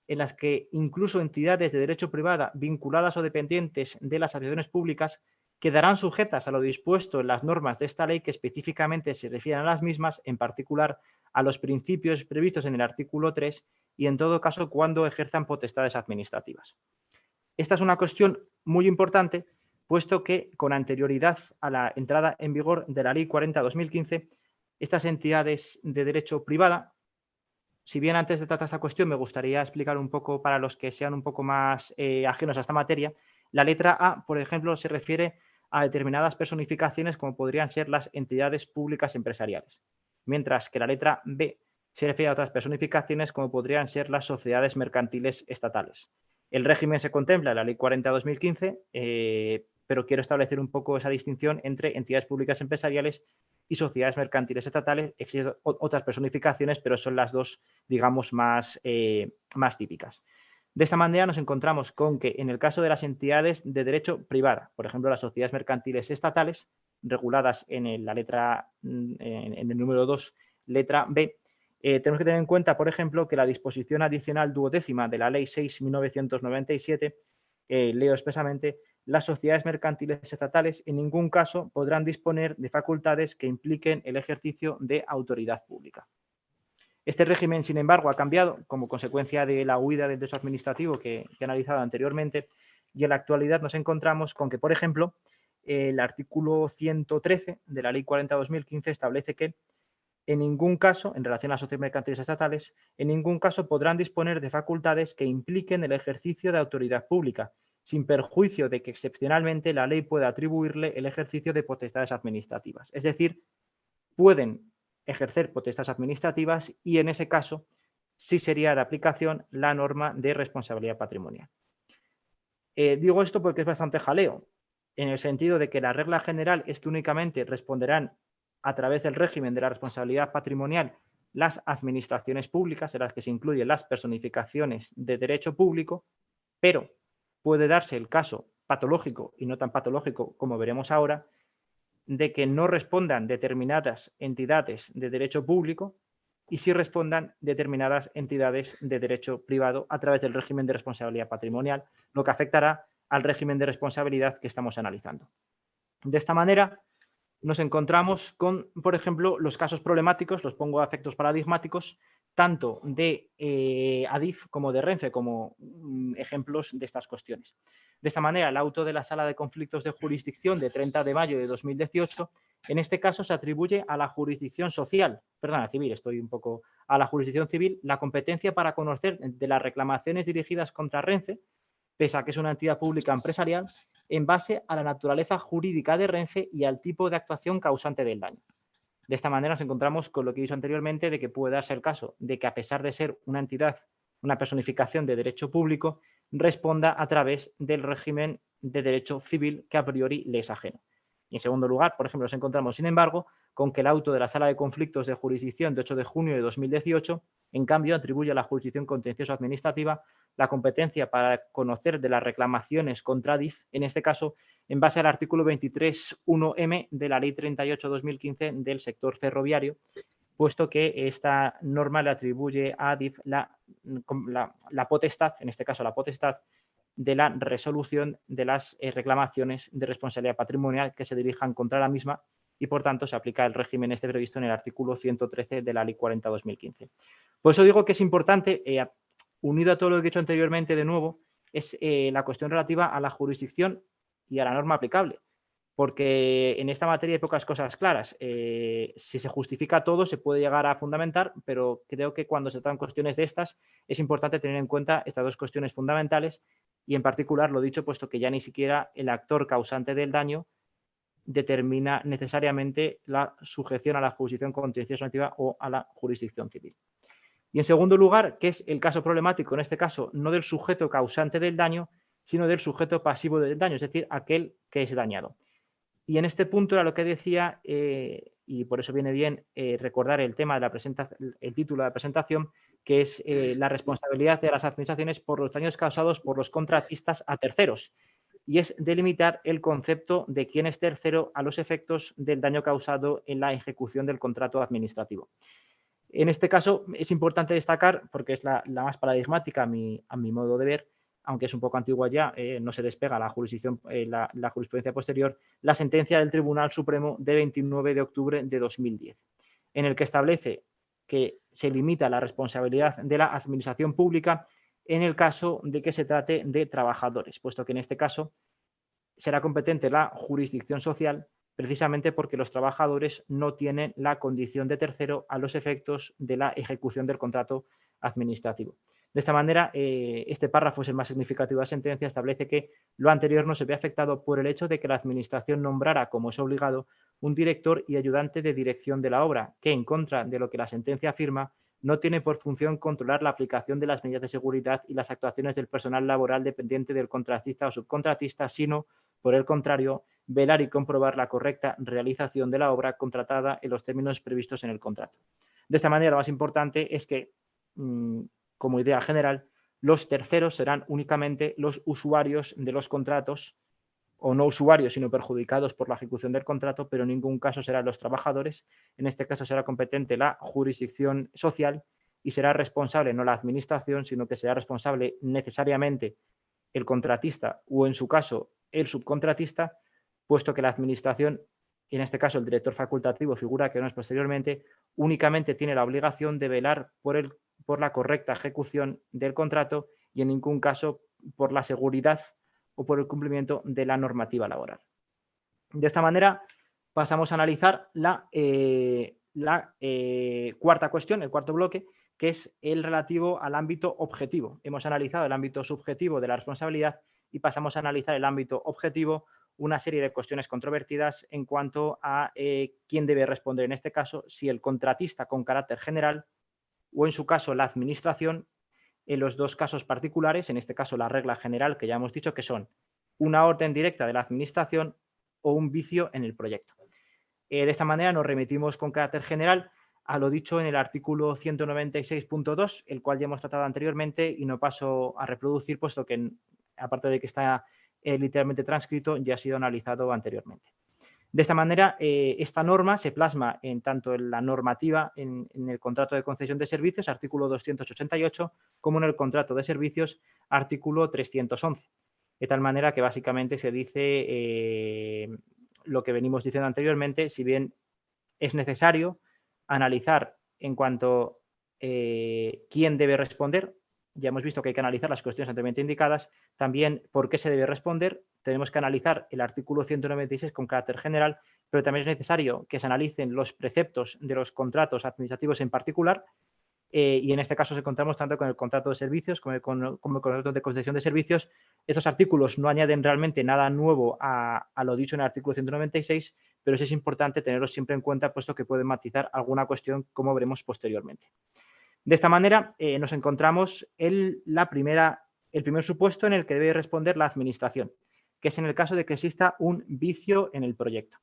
en las que incluso entidades de derecho privada vinculadas o dependientes de las administraciones públicas quedarán sujetas a lo dispuesto en las normas de esta ley que específicamente se refieren a las mismas, en particular a los principios previstos en el artículo 3 y en todo caso cuando ejerzan potestades administrativas. Esta es una cuestión muy importante, puesto que con anterioridad a la entrada en vigor de la Ley 40/2015, estas entidades de derecho privada, si bien antes de tratar esta cuestión me gustaría explicar un poco para los que sean un poco más ajenos a esta materia, la letra A, por ejemplo, se refiere a determinadas personificaciones como podrían ser las entidades públicas empresariales, mientras que la letra B se refiere a otras personificaciones como podrían ser las sociedades mercantiles estatales. El régimen se contempla en la Ley 40/2015, pero quiero establecer un poco esa distinción entre entidades públicas empresariales y sociedades mercantiles estatales. Existen otras personificaciones, pero son las dos, digamos, más típicas. De esta manera nos encontramos con que en el caso de las entidades de derecho privada, por ejemplo, las sociedades mercantiles estatales, reguladas en la letra, en el número 2, letra B, tenemos que tener en cuenta, por ejemplo, que la disposición adicional 12ª de la Ley 6/1997, leo expresamente, las sociedades mercantiles estatales en ningún caso podrán disponer de facultades que impliquen el ejercicio de autoridad pública. Este régimen, sin embargo, ha cambiado como consecuencia de la huida del derecho administrativo que he analizado anteriormente y en la actualidad nos encontramos con que, por ejemplo, el artículo 113 de la Ley 40/2015 establece que en ningún caso, en relación a las sociedades mercantiles estatales, en ningún caso podrán disponer de facultades que impliquen el ejercicio de autoridad pública, sin perjuicio de que excepcionalmente la ley pueda atribuirle el ejercicio de potestades administrativas. Es decir, pueden ejercer potestades administrativas y en ese caso sí sería de aplicación la norma de responsabilidad patrimonial. Digo esto porque es bastante jaleo, en el sentido de que la regla general es que únicamente responderán a través del régimen de la responsabilidad patrimonial las administraciones públicas, en las que se incluyen las personificaciones de derecho público, pero puede darse el caso patológico y no tan patológico como veremos ahora, de que no respondan determinadas entidades de derecho público y sí respondan determinadas entidades de derecho privado a través del régimen de responsabilidad patrimonial, lo que afectará al régimen de responsabilidad que estamos analizando. De esta manera, nos encontramos con, por ejemplo, los casos problemáticos, los pongo a efectos paradigmáticos, tanto de Adif como de Renfe, como ejemplos de estas cuestiones. De esta manera, el auto de la Sala de Conflictos de Jurisdicción de 30 de mayo de 2018, en este caso se atribuye a la jurisdicción social, perdón, civil, estoy un poco, a la jurisdicción civil, la competencia para conocer de las reclamaciones dirigidas contra Renfe, pese a que es una entidad pública empresarial, en base a la naturaleza jurídica de Renfe y al tipo de actuación causante del daño. De esta manera nos encontramos con lo que he dicho anteriormente de que puede darse el caso de que a pesar de ser una entidad, una personificación de derecho público, responda a través del régimen de derecho civil que a priori le es ajeno. Y en segundo lugar, por ejemplo, nos encontramos, sin embargo, con que el auto de la Sala de Conflictos de Jurisdicción de 8 de junio de 2018, en cambio, atribuye a la jurisdicción contencioso administrativa la competencia para conocer de las reclamaciones contra DIF, en este caso, en base al artículo 23.1m de la Ley 38/2015 del sector ferroviario, puesto que esta norma le atribuye a DIF la potestad, en este caso la potestad, de la resolución de las reclamaciones de responsabilidad patrimonial que se dirijan contra la misma y, por tanto, se aplica el régimen este previsto en el artículo 113 de la Ley 40/2015. Por eso digo que es importante, unido a todo lo que he dicho anteriormente de nuevo, es la cuestión relativa a la jurisdicción y a la norma aplicable, porque en esta materia hay pocas cosas claras. Si se justifica todo, se puede llegar a fundamentar, pero creo que cuando se tratan cuestiones de estas, es importante tener en cuenta estas dos cuestiones fundamentales y, en particular, lo dicho, puesto que ya ni siquiera el actor causante del daño determina necesariamente la sujeción a la jurisdicción contencioso administrativa o a la jurisdicción civil. Y en segundo lugar, que es el caso problemático, en este caso, no del sujeto causante del daño, sino del sujeto pasivo del daño, es decir, aquel que es dañado. Y en este punto era lo que decía, y por eso viene bien recordar el tema de la presentación, el título de la presentación, que es la responsabilidad de las administraciones por los daños causados por los contratistas a terceros. Y es delimitar el concepto de quién es tercero a los efectos del daño causado en la ejecución del contrato administrativo. En este caso es importante destacar, porque es la más paradigmática a mi modo de ver, aunque es un poco antigua ya, no se despega la jurisprudencia posterior, la sentencia del Tribunal Supremo de 29 de octubre de 2010, en el que establece que se limita la responsabilidad de la administración pública en el caso de que se trate de trabajadores, puesto que en este caso será competente la jurisdicción social precisamente porque los trabajadores no tienen la condición de tercero a los efectos de la ejecución del contrato administrativo. De esta manera, este párrafo es el más significativo de la sentencia, establece que lo anterior no se ve afectado por el hecho de que la Administración nombrara, como es obligado, un director y ayudante de dirección de la obra, que, en contra de lo que la sentencia afirma, no tiene por función controlar la aplicación de las medidas de seguridad y las actuaciones del personal laboral dependiente del contratista o subcontratista, sino, por el contrario, velar y comprobar la correcta realización de la obra contratada en los términos previstos en el contrato. De esta manera, lo más importante es que, como idea general, los terceros serán únicamente los usuarios de los contratos, o no usuarios, sino perjudicados por la ejecución del contrato, pero en ningún caso serán los trabajadores. En este caso será competente la jurisdicción social y será responsable no la administración, sino que será responsable necesariamente el contratista o, en su caso, el subcontratista, puesto que la administración, en este caso el director facultativo, figura que no es posteriormente, únicamente tiene la obligación de velar por la correcta ejecución del contrato y en ningún caso por la seguridad o por el cumplimiento de la normativa laboral. De esta manera pasamos a analizar la cuarta cuestión, el cuarto bloque, que es el relativo al ámbito objetivo. Hemos analizado el ámbito subjetivo de la responsabilidad y pasamos a analizar el ámbito objetivo, una serie de cuestiones controvertidas en cuanto a quién debe responder en este caso, si el contratista con carácter general o en su caso la administración, en los dos casos particulares, en este caso la regla general que ya hemos dicho que son una orden directa de la administración o un vicio en el proyecto. De esta manera nos remitimos con carácter general a lo dicho en el artículo 196.2, el cual ya hemos tratado anteriormente y no paso a reproducir, puesto que, aparte de que está literalmente transcrito, ya ha sido analizado anteriormente. De esta manera, esta norma se plasma tanto en la normativa en el contrato de concesión de servicios, artículo 288, como en el contrato de servicios, artículo 311. De tal manera que básicamente se dice lo que venimos diciendo anteriormente, si bien es necesario analizar en cuanto quién debe responder. Ya hemos visto que hay que analizar las cuestiones anteriormente indicadas. También por qué se debe responder. Tenemos que analizar el artículo 196 con carácter general, pero también es necesario que se analicen los preceptos de los contratos administrativos en particular. Y en este caso nos encontramos tanto con el contrato de servicios como con el contrato de concesión de servicios. Estos artículos no añaden realmente nada nuevo a lo dicho en el artículo 196, pero sí es importante tenerlos siempre en cuenta, puesto que pueden matizar alguna cuestión, como veremos posteriormente. De esta manera, nos encontramos el primer supuesto en el que debe responder la administración, que es en el caso de que exista un vicio en el proyecto.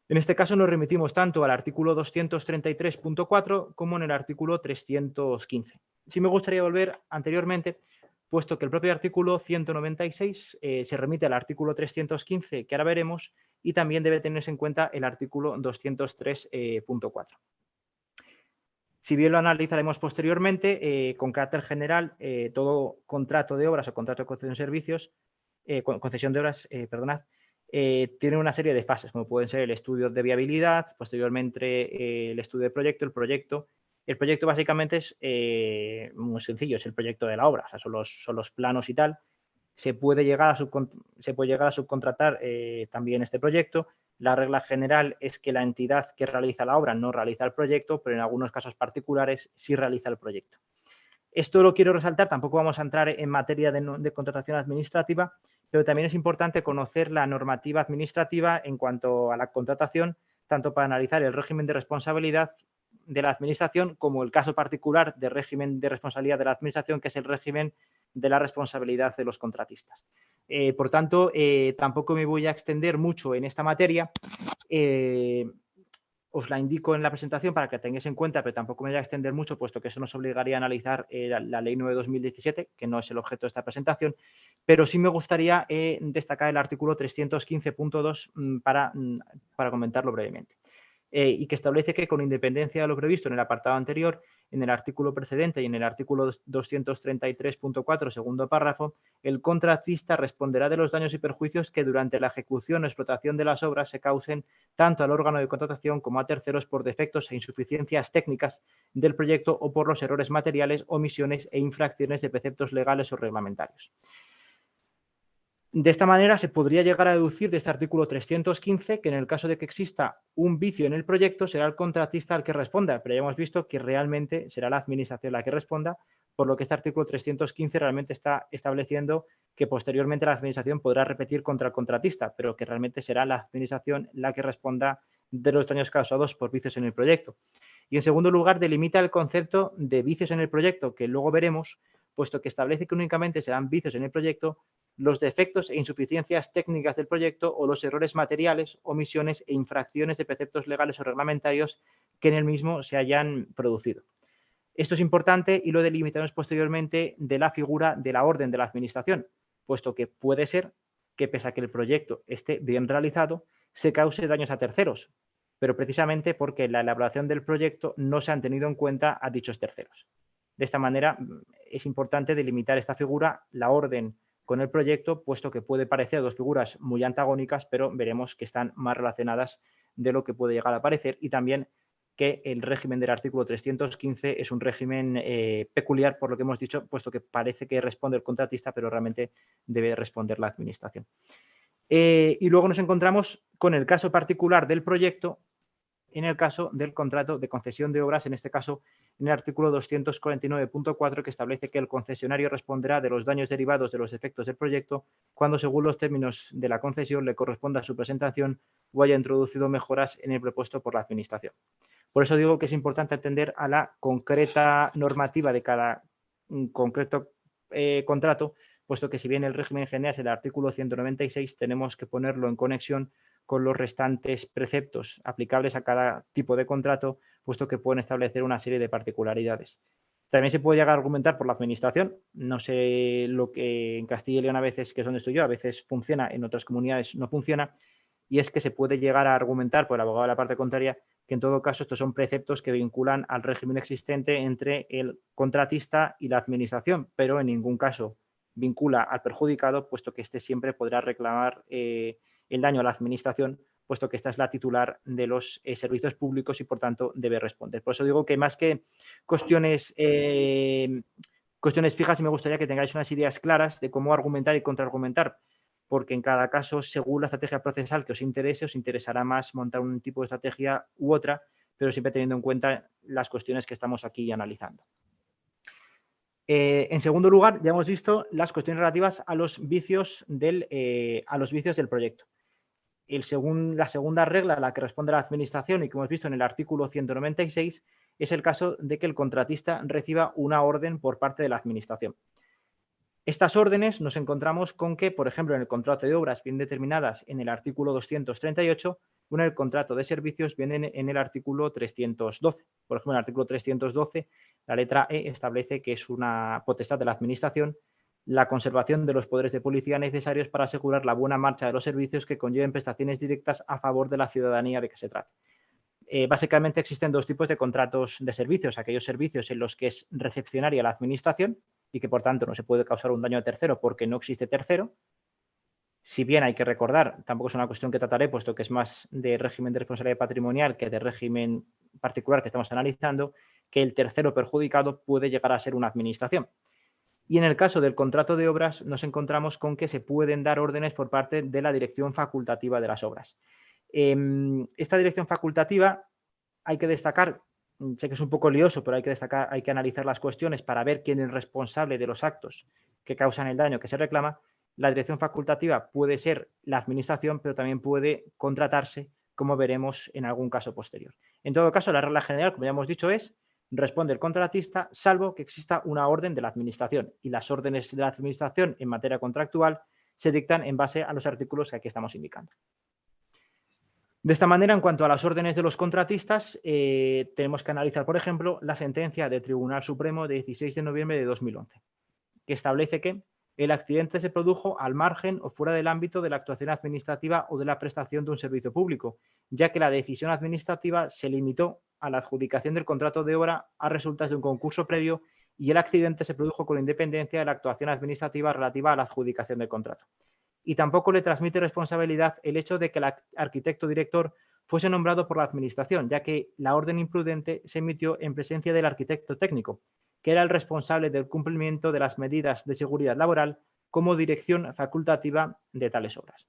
En este caso nos remitimos tanto al artículo 233.4 como en el artículo 315. Sí me gustaría volver anteriormente, puesto que el propio artículo 196 se remite al artículo 315, que ahora veremos, y también debe tenerse en cuenta el artículo 203.4. Si bien lo analizaremos posteriormente, con carácter general, todo contrato de obras o contrato de concesión de servicios, concesión de obras, tiene una serie de fases, como pueden ser el estudio de viabilidad, posteriormente el estudio de proyecto, el proyecto. El proyecto básicamente es muy sencillo, es el proyecto de la obra, o sea, son los planos y tal. Se puede llegar a subcontratar también este proyecto. La regla general es que la entidad que realiza la obra no realiza el proyecto, pero en algunos casos particulares sí realiza el proyecto. Esto lo quiero resaltar, tampoco vamos a entrar en materia de contratación administrativa, pero también es importante conocer la normativa administrativa en cuanto a la contratación, tanto para analizar el régimen de responsabilidad de la administración como el caso particular de régimen de responsabilidad de la administración, que es el régimen de la responsabilidad de los contratistas. Por tanto, tampoco me voy a extender mucho en esta materia. Os la indico en la presentación para que la tengáis en cuenta, pero tampoco me voy a extender mucho, puesto que eso nos obligaría a analizar la Ley 9/2017, que no es el objeto de esta presentación, pero sí me gustaría destacar el artículo 315.2 para comentarlo brevemente. Y que establece que, con independencia de lo previsto en el apartado anterior, en el artículo precedente y en el artículo 233.4, segundo párrafo, el contratista responderá de los daños y perjuicios que durante la ejecución o explotación de las obras se causen tanto al órgano de contratación como a terceros por defectos e insuficiencias técnicas del proyecto o por los errores materiales, omisiones e infracciones de preceptos legales o reglamentarios. De esta manera se podría llegar a deducir de este artículo 315 que en el caso de que exista un vicio en el proyecto será el contratista el que responda, pero ya hemos visto que realmente será la administración la que responda, por lo que este artículo 315 realmente está estableciendo que posteriormente la administración podrá repetir contra el contratista, pero que realmente será la administración la que responda de los daños causados por vicios en el proyecto. Y en segundo lugar, delimita el concepto de vicios en el proyecto, que luego veremos, puesto que establece que únicamente serán vicios en el proyecto los defectos e insuficiencias técnicas del proyecto o los errores materiales, omisiones e infracciones de preceptos legales o reglamentarios que en el mismo se hayan producido. Esto es importante y lo delimitaremos posteriormente de la figura de la orden de la administración, puesto que puede ser que, pese a que el proyecto esté bien realizado, se cause daños a terceros, pero precisamente porque en la elaboración del proyecto no se han tenido en cuenta a dichos terceros. De esta manera, es importante delimitar esta figura, la orden con el proyecto, puesto que puede parecer dos figuras muy antagónicas, pero veremos que están más relacionadas de lo que puede llegar a parecer, y también que el régimen del artículo 315 es un régimen peculiar, por lo que hemos dicho, puesto que parece que responde el contratista, pero realmente debe responder la administración. Y luego nos encontramos con el caso particular del proyecto, en el caso del contrato de concesión de obras, en este caso en el artículo 249.4, que establece que el concesionario responderá de los daños derivados de los efectos del proyecto cuando, según los términos de la concesión, le corresponda su presentación o haya introducido mejoras en el propuesto por la Administración. Por eso digo que es importante atender a la concreta normativa de cada concreto contrato, puesto que si bien el régimen general es el artículo 196, tenemos que ponerlo en conexión con los restantes preceptos aplicables a cada tipo de contrato, puesto que pueden establecer una serie de particularidades. También se puede llegar a argumentar por la Administración. No sé lo que en Castilla y León a veces, que es donde estoy yo, a veces funciona, en otras comunidades no funciona, y es que se puede llegar a argumentar por el abogado de la parte contraria que en todo caso estos son preceptos que vinculan al régimen existente entre el contratista y la Administración, pero en ningún caso vincula al perjudicado, puesto que éste siempre podrá reclamar el daño a la Administración, puesto que esta es la titular de los servicios públicos y, por tanto, debe responder. Por eso digo que más que cuestiones fijas, me gustaría que tengáis unas ideas claras de cómo argumentar y contraargumentar, porque en cada caso, según la estrategia procesal que os interese, os interesará más montar un tipo de estrategia u otra, pero siempre teniendo en cuenta las cuestiones que estamos aquí analizando. En segundo lugar, ya hemos visto las cuestiones relativas a los vicios del proyecto. La segunda regla a la que responde la Administración y que hemos visto en el artículo 196 es el caso de que el contratista reciba una orden por parte de la Administración. Estas órdenes nos encontramos con que, por ejemplo, en el contrato de obras bien determinadas en el artículo 238, o en el contrato de servicios vienen en el artículo 312. Por ejemplo, en el artículo 312, la letra E establece que es una potestad de la Administración la conservación de los poderes de policía necesarios para asegurar la buena marcha de los servicios que conlleven prestaciones directas a favor de la ciudadanía de que se trate. Básicamente existen dos tipos de contratos de servicios, aquellos servicios en los que es recepcionaria la Administración y que por tanto no se puede causar un daño a tercero porque no existe tercero. Si bien hay que recordar, tampoco es una cuestión que trataré, puesto que es más de régimen de responsabilidad patrimonial que de régimen particular que estamos analizando, que el tercero perjudicado puede llegar a ser una Administración. Y en el caso del contrato de obras nos encontramos con que se pueden dar órdenes por parte de la dirección facultativa de las obras. Esta dirección facultativa hay que destacar, sé que es un poco lioso, pero hay que analizar las cuestiones para ver quién es responsable de los actos que causan el daño que se reclama. La dirección facultativa puede ser la Administración, pero también puede contratarse, como veremos en algún caso posterior. En todo caso, la regla general, como ya hemos dicho, es responde el contratista, salvo que exista una orden de la Administración. Y las órdenes de la Administración en materia contractual se dictan en base a los artículos que aquí estamos indicando. De esta manera, en cuanto a las órdenes de los contratistas, tenemos que analizar, por ejemplo, la sentencia del Tribunal Supremo de 16 de noviembre de 2011, que establece que el accidente se produjo al margen o fuera del ámbito de la actuación administrativa o de la prestación de un servicio público, ya que la decisión administrativa se limitó a la adjudicación del contrato de obra a resultas de un concurso previo y el accidente se produjo con independencia de la actuación administrativa relativa a la adjudicación del contrato. Y tampoco le transmite responsabilidad el hecho de que el arquitecto director fuese nombrado por la Administración, ya que la orden imprudente se emitió en presencia del arquitecto técnico, que era el responsable del cumplimiento de las medidas de seguridad laboral como dirección facultativa de tales obras.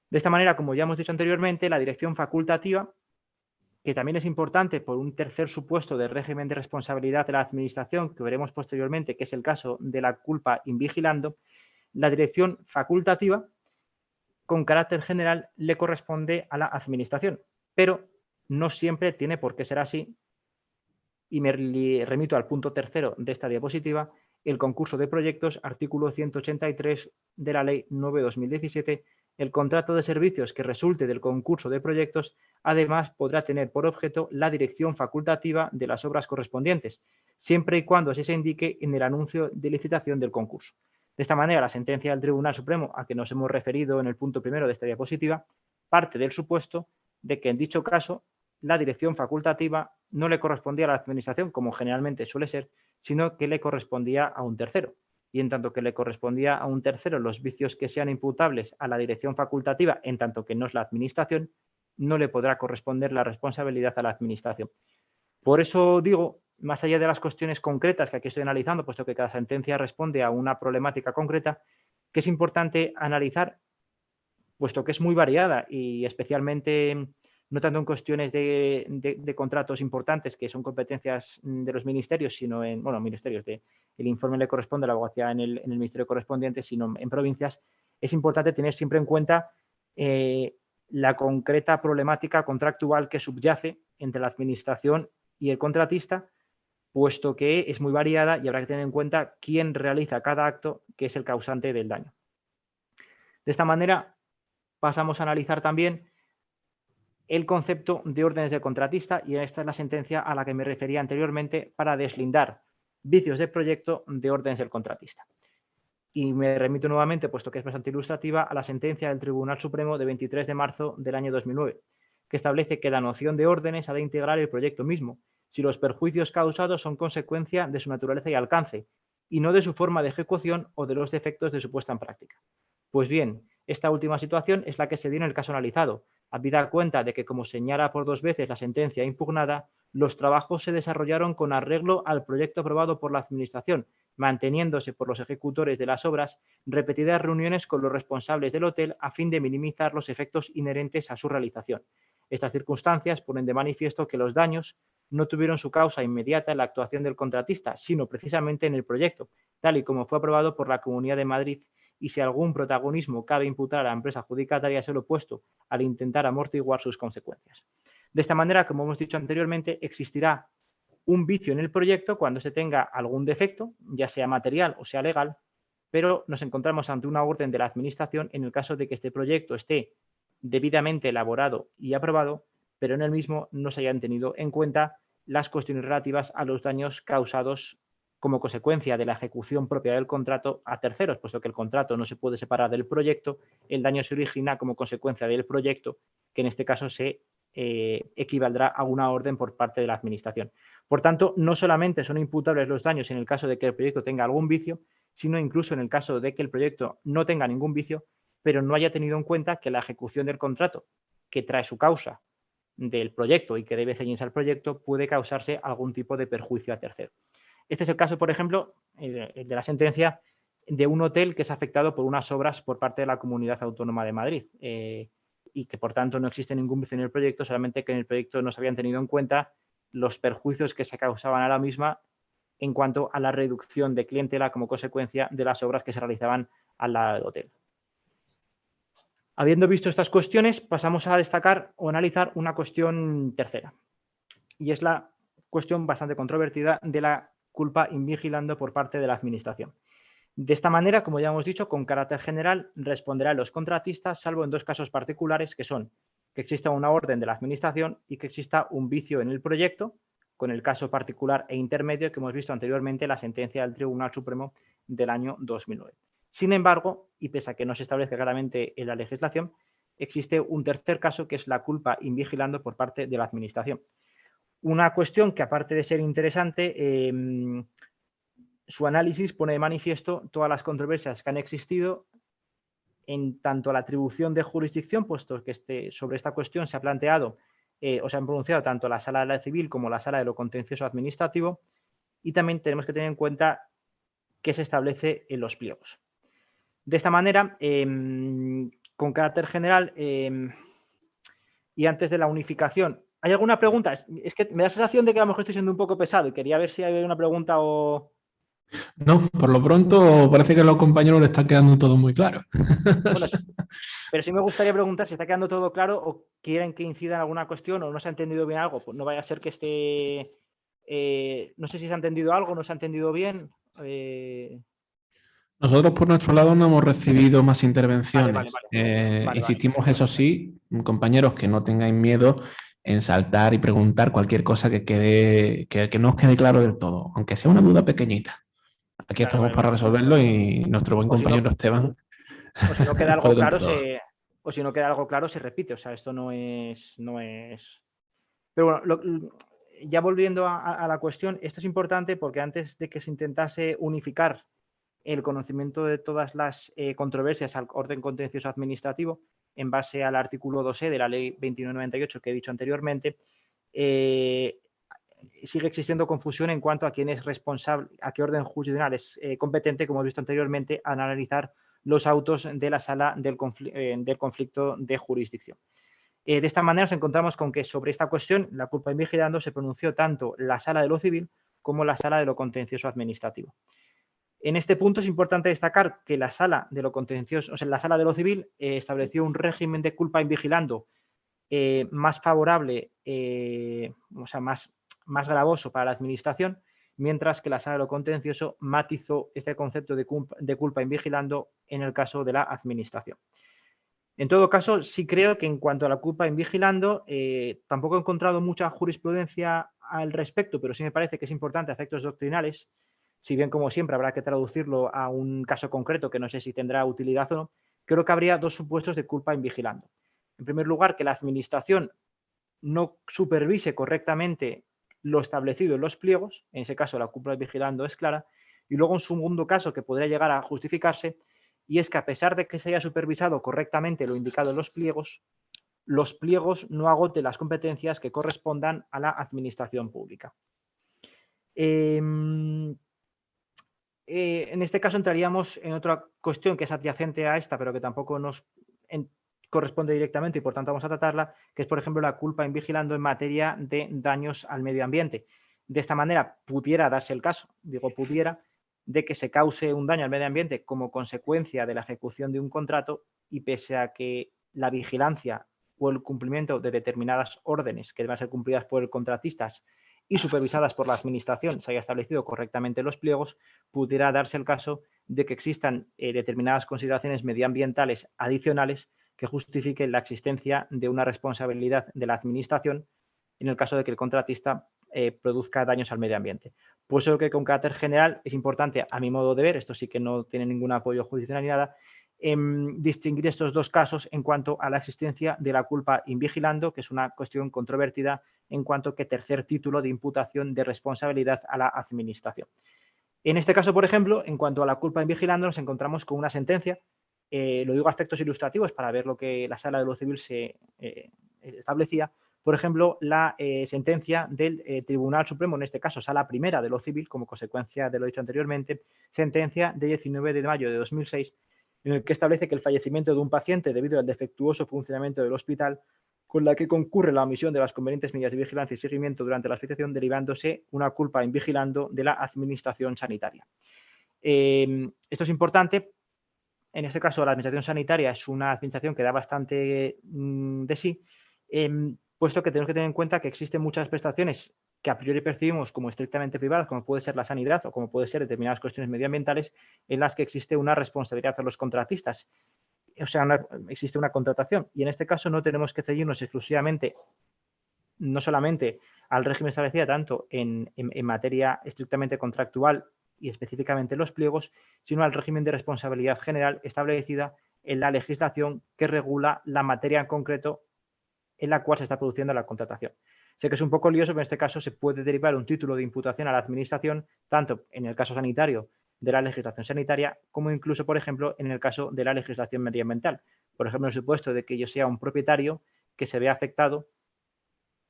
De esta manera, como ya hemos dicho anteriormente, la dirección facultativa, que también es importante por un tercer supuesto de régimen de responsabilidad de la Administración, que veremos posteriormente, que es el caso de la culpa in vigilando, la dirección facultativa, con carácter general, le corresponde a la Administración, pero no siempre tiene por qué ser así. Y me remito al punto tercero de esta diapositiva, el concurso de proyectos, artículo 183 de la Ley 9/2017, el contrato de servicios que resulte del concurso de proyectos, además podrá tener por objeto la dirección facultativa de las obras correspondientes, siempre y cuando así se indique en el anuncio de licitación del concurso. De esta manera, la sentencia del Tribunal Supremo, a que nos hemos referido en el punto primero de esta diapositiva, parte del supuesto de que en dicho caso la dirección facultativa no le correspondía a la Administración, como generalmente suele ser, sino que le correspondía a un tercero. Y en tanto que le correspondía a un tercero los vicios que sean imputables a la dirección facultativa, en tanto que no es la Administración, no le podrá corresponder la responsabilidad a la Administración. Por eso digo, más allá de las cuestiones concretas que aquí estoy analizando, puesto que cada sentencia responde a una problemática concreta, que es importante analizar, puesto que es muy variada y especialmente no tanto en cuestiones de contratos importantes, que son competencias de los ministerios, sino en, bueno, ministerios, el informe le corresponde a la abogacía en el ministerio correspondiente, sino en provincias, es importante tener siempre en cuenta la concreta problemática contractual que subyace entre la administración y el contratista, puesto que es muy variada y habrá que tener en cuenta quién realiza cada acto que es el causante del daño. De esta manera, pasamos a analizar también el concepto de órdenes del contratista, y esta es la sentencia a la que me refería anteriormente para deslindar vicios de proyecto de órdenes del contratista. Y me remito nuevamente, puesto que es bastante ilustrativa, a la sentencia del Tribunal Supremo de 23 de marzo del año 2009, que establece que la noción de órdenes ha de integrar el proyecto mismo, si los perjuicios causados son consecuencia de su naturaleza y alcance, y no de su forma de ejecución o de los defectos de su puesta en práctica. Pues bien, esta última situación es la que se dio en el caso analizado, habida cuenta de que, como señala por 2 veces la sentencia impugnada, los trabajos se desarrollaron con arreglo al proyecto aprobado por la Administración, manteniéndose por los ejecutores de las obras repetidas reuniones con los responsables del hotel a fin de minimizar los efectos inherentes a su realización. Estas circunstancias ponen de manifiesto que los daños no tuvieron su causa inmediata en la actuación del contratista, sino precisamente en el proyecto, tal y como fue aprobado por la Comunidad de Madrid, y si algún protagonismo cabe imputar a la empresa adjudicataria es el opuesto, al intentar amortiguar sus consecuencias. De esta manera, como hemos dicho anteriormente, existirá un vicio en el proyecto cuando se tenga algún defecto, ya sea material o sea legal, pero nos encontramos ante una orden de la Administración en el caso de que este proyecto esté debidamente elaborado y aprobado, pero en el mismo no se hayan tenido en cuenta las cuestiones relativas a los daños causados como consecuencia de la ejecución propia del contrato a terceros, puesto que el contrato no se puede separar del proyecto, el daño se origina como consecuencia del proyecto, que en este caso se equivaldrá a una orden por parte de la Administración. Por tanto, no solamente son imputables los daños en el caso de que el proyecto tenga algún vicio, sino incluso en el caso de que el proyecto no tenga ningún vicio, pero no haya tenido en cuenta que la ejecución del contrato, que trae su causa del proyecto y que debe ceñirse al proyecto, puede causarse algún tipo de perjuicio a tercero. Este es el caso, por ejemplo, el de la sentencia de un hotel que es afectado por unas obras por parte de la Comunidad Autónoma de Madrid y que, por tanto, no existe ningún vicio en el proyecto, solamente que en el proyecto no se habían tenido en cuenta los perjuicios que se causaban a la misma en cuanto a la reducción de clientela como consecuencia de las obras que se realizaban al lado del hotel. Habiendo visto estas cuestiones, pasamos a destacar o analizar una cuestión tercera, y es la cuestión bastante controvertida de la culpa invigilando por parte de la Administración. De esta manera, como ya hemos dicho, con carácter general, responderán los contratistas, salvo en 2 casos particulares, que son que exista una orden de la Administración y que exista un vicio en el proyecto, con el caso particular e intermedio que hemos visto anteriormente en la sentencia del Tribunal Supremo del año 2009. Sin embargo, y pese a que no se establezca claramente en la legislación, existe un tercer caso que es la culpa invigilando por parte de la Administración. Una cuestión que, aparte de ser interesante, su análisis pone de manifiesto todas las controversias que han existido en tanto a la atribución de jurisdicción, puesto que sobre esta cuestión se ha planteado o se han pronunciado tanto la Sala de la Civil como la Sala de lo Contencioso Administrativo, y también tenemos que tener en cuenta qué se establece en los pliegos. De esta manera, con carácter general y antes de la unificación, ¿hay alguna pregunta? Es que me da la sensación de que a lo mejor estoy siendo un poco pesado y quería ver si hay una pregunta o... No, por lo pronto parece que a los compañeros les está quedando todo muy claro. Bueno, pero sí me gustaría preguntar si está quedando todo claro o quieren que incida en alguna cuestión o no se ha entendido bien algo. Pues no vaya a ser que esté... no sé si se ha entendido algo, no se ha entendido bien. Nosotros por nuestro lado no hemos recibido más intervenciones. Vale. Insistimos, eso sí, compañeros, que no tengáis miedo en saltar y preguntar cualquier cosa que no os quede claro del todo, aunque sea una duda pequeñita. Aquí estamos para resolverlo y nuestro buen compañero Esteban. O si no queda algo claro, se repite. O sea, esto no es. Pero bueno, ya volviendo a la cuestión, esto es importante porque antes de que se intentase unificar el conocimiento de todas las controversias al orden contencioso administrativo, en base al artículo 2e de la Ley 2998 que he dicho anteriormente, sigue existiendo confusión en cuanto a quién es responsable, a qué orden jurisdiccional es competente, como he visto anteriormente, a analizar los autos de la sala del conflicto de jurisdicción. De esta manera nos encontramos con que sobre esta cuestión, la culpa invigilando, se pronunció tanto la Sala de lo Civil como la Sala de lo Contencioso Administrativo. En este punto es importante destacar que la Sala de lo Contencioso, o sea, la Sala de lo Civil estableció un régimen de culpa invigilando más favorable, o sea, más gravoso para la Administración, mientras que la Sala de lo Contencioso matizó este concepto de culpa invigilando en el caso de la Administración. En todo caso, sí creo que en cuanto a la culpa invigilando, tampoco he encontrado mucha jurisprudencia al respecto, pero sí me parece que es importante a efectos doctrinales, si bien como siempre habrá que traducirlo a un caso concreto que no sé si tendrá utilidad o no. Creo que habría dos supuestos de culpa invigilando. En primer lugar, que la Administración no supervise correctamente lo establecido en los pliegos, en ese caso la culpa invigilando es clara, y luego un segundo caso que podría llegar a justificarse, y es que a pesar de que se haya supervisado correctamente lo indicado en los pliegos no agoten las competencias que correspondan a la Administración pública. En este caso entraríamos en otra cuestión que es adyacente a esta, pero que tampoco nos corresponde directamente y por tanto vamos a tratarla, que es por ejemplo la culpa invigilando en materia de daños al medio ambiente. De esta manera pudiera darse el caso, digo pudiera, de que se cause un daño al medio ambiente como consecuencia de la ejecución de un contrato y pese a que la vigilancia o el cumplimiento de determinadas órdenes que deben ser cumplidas por contratistas y supervisadas por la Administración se haya establecido correctamente en los pliegos, pudiera darse el caso de que existan determinadas consideraciones medioambientales adicionales que justifiquen la existencia de una responsabilidad de la Administración en el caso de que el contratista produzca daños al medio ambiente. Por eso que con carácter general es importante, a mi modo de ver, esto sí que no tiene ningún apoyo judicial ni nada, distinguir estos dos casos en cuanto a la existencia de la culpa invigilando, que es una cuestión controvertida en cuanto que tercer título de imputación de responsabilidad a la Administración. En este caso, por ejemplo, en cuanto a la culpa invigilando, nos encontramos con una sentencia, lo digo a efectos ilustrativos para ver lo que la Sala de lo Civil se establecía. Por ejemplo, la sentencia del Tribunal Supremo, en este caso Sala Primera de lo Civil, como consecuencia de lo dicho anteriormente, sentencia de 19 de mayo de 2006, en el que establece que el fallecimiento de un paciente debido al defectuoso funcionamiento del hospital, con la que concurre la omisión de las convenientes medidas de vigilancia y seguimiento durante la hospitalización, derivándose una culpa invigilando de la Administración sanitaria. Esto es importante. En este caso, la Administración sanitaria es una administración que da bastante de sí, puesto que tenemos que tener en cuenta que existen muchas prestaciones que a priori percibimos como estrictamente privadas, como puede ser la sanidad o como puede ser determinadas cuestiones medioambientales, en las que existe una responsabilidad de los contratistas. O sea, existe una contratación. Y en este caso no tenemos que ceñirnos exclusivamente, no solamente al régimen establecido tanto en materia estrictamente contractual y específicamente en los pliegos, sino al régimen de responsabilidad general establecida en la legislación que regula la materia en concreto en la cual se está produciendo la contratación. Sé que es un poco lioso, pero en este caso se puede derivar un título de imputación a la Administración, tanto en el caso sanitario de la legislación sanitaria, como incluso, por ejemplo, en el caso de la legislación medioambiental. Por ejemplo, en el supuesto de que yo sea un propietario que se vea afectado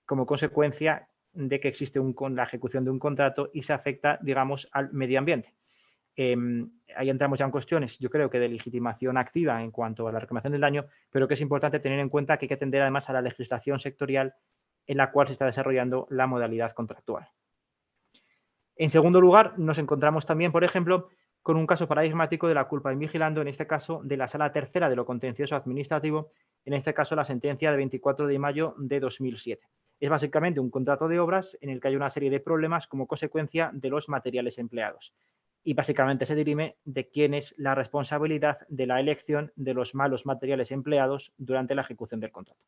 como consecuencia de que existe la ejecución de un contrato y se afecta, digamos, al medio ambiente. Ahí entramos ya en cuestiones, yo creo que de legitimación activa en cuanto a la reclamación del daño, pero que es importante tener en cuenta que hay que atender además a la legislación sectorial en la cual se está desarrollando la modalidad contractual. En segundo lugar, nos encontramos también, por ejemplo, con un caso paradigmático de la culpa invigilando, en este caso de la Sala Tercera de lo Contencioso Administrativo, en este caso la sentencia de 24 de mayo de 2007. Es básicamente un contrato de obras en el que hay una serie de problemas como consecuencia de los materiales empleados. Y básicamente se dirime de quién es la responsabilidad de la elección de los malos materiales empleados durante la ejecución del contrato.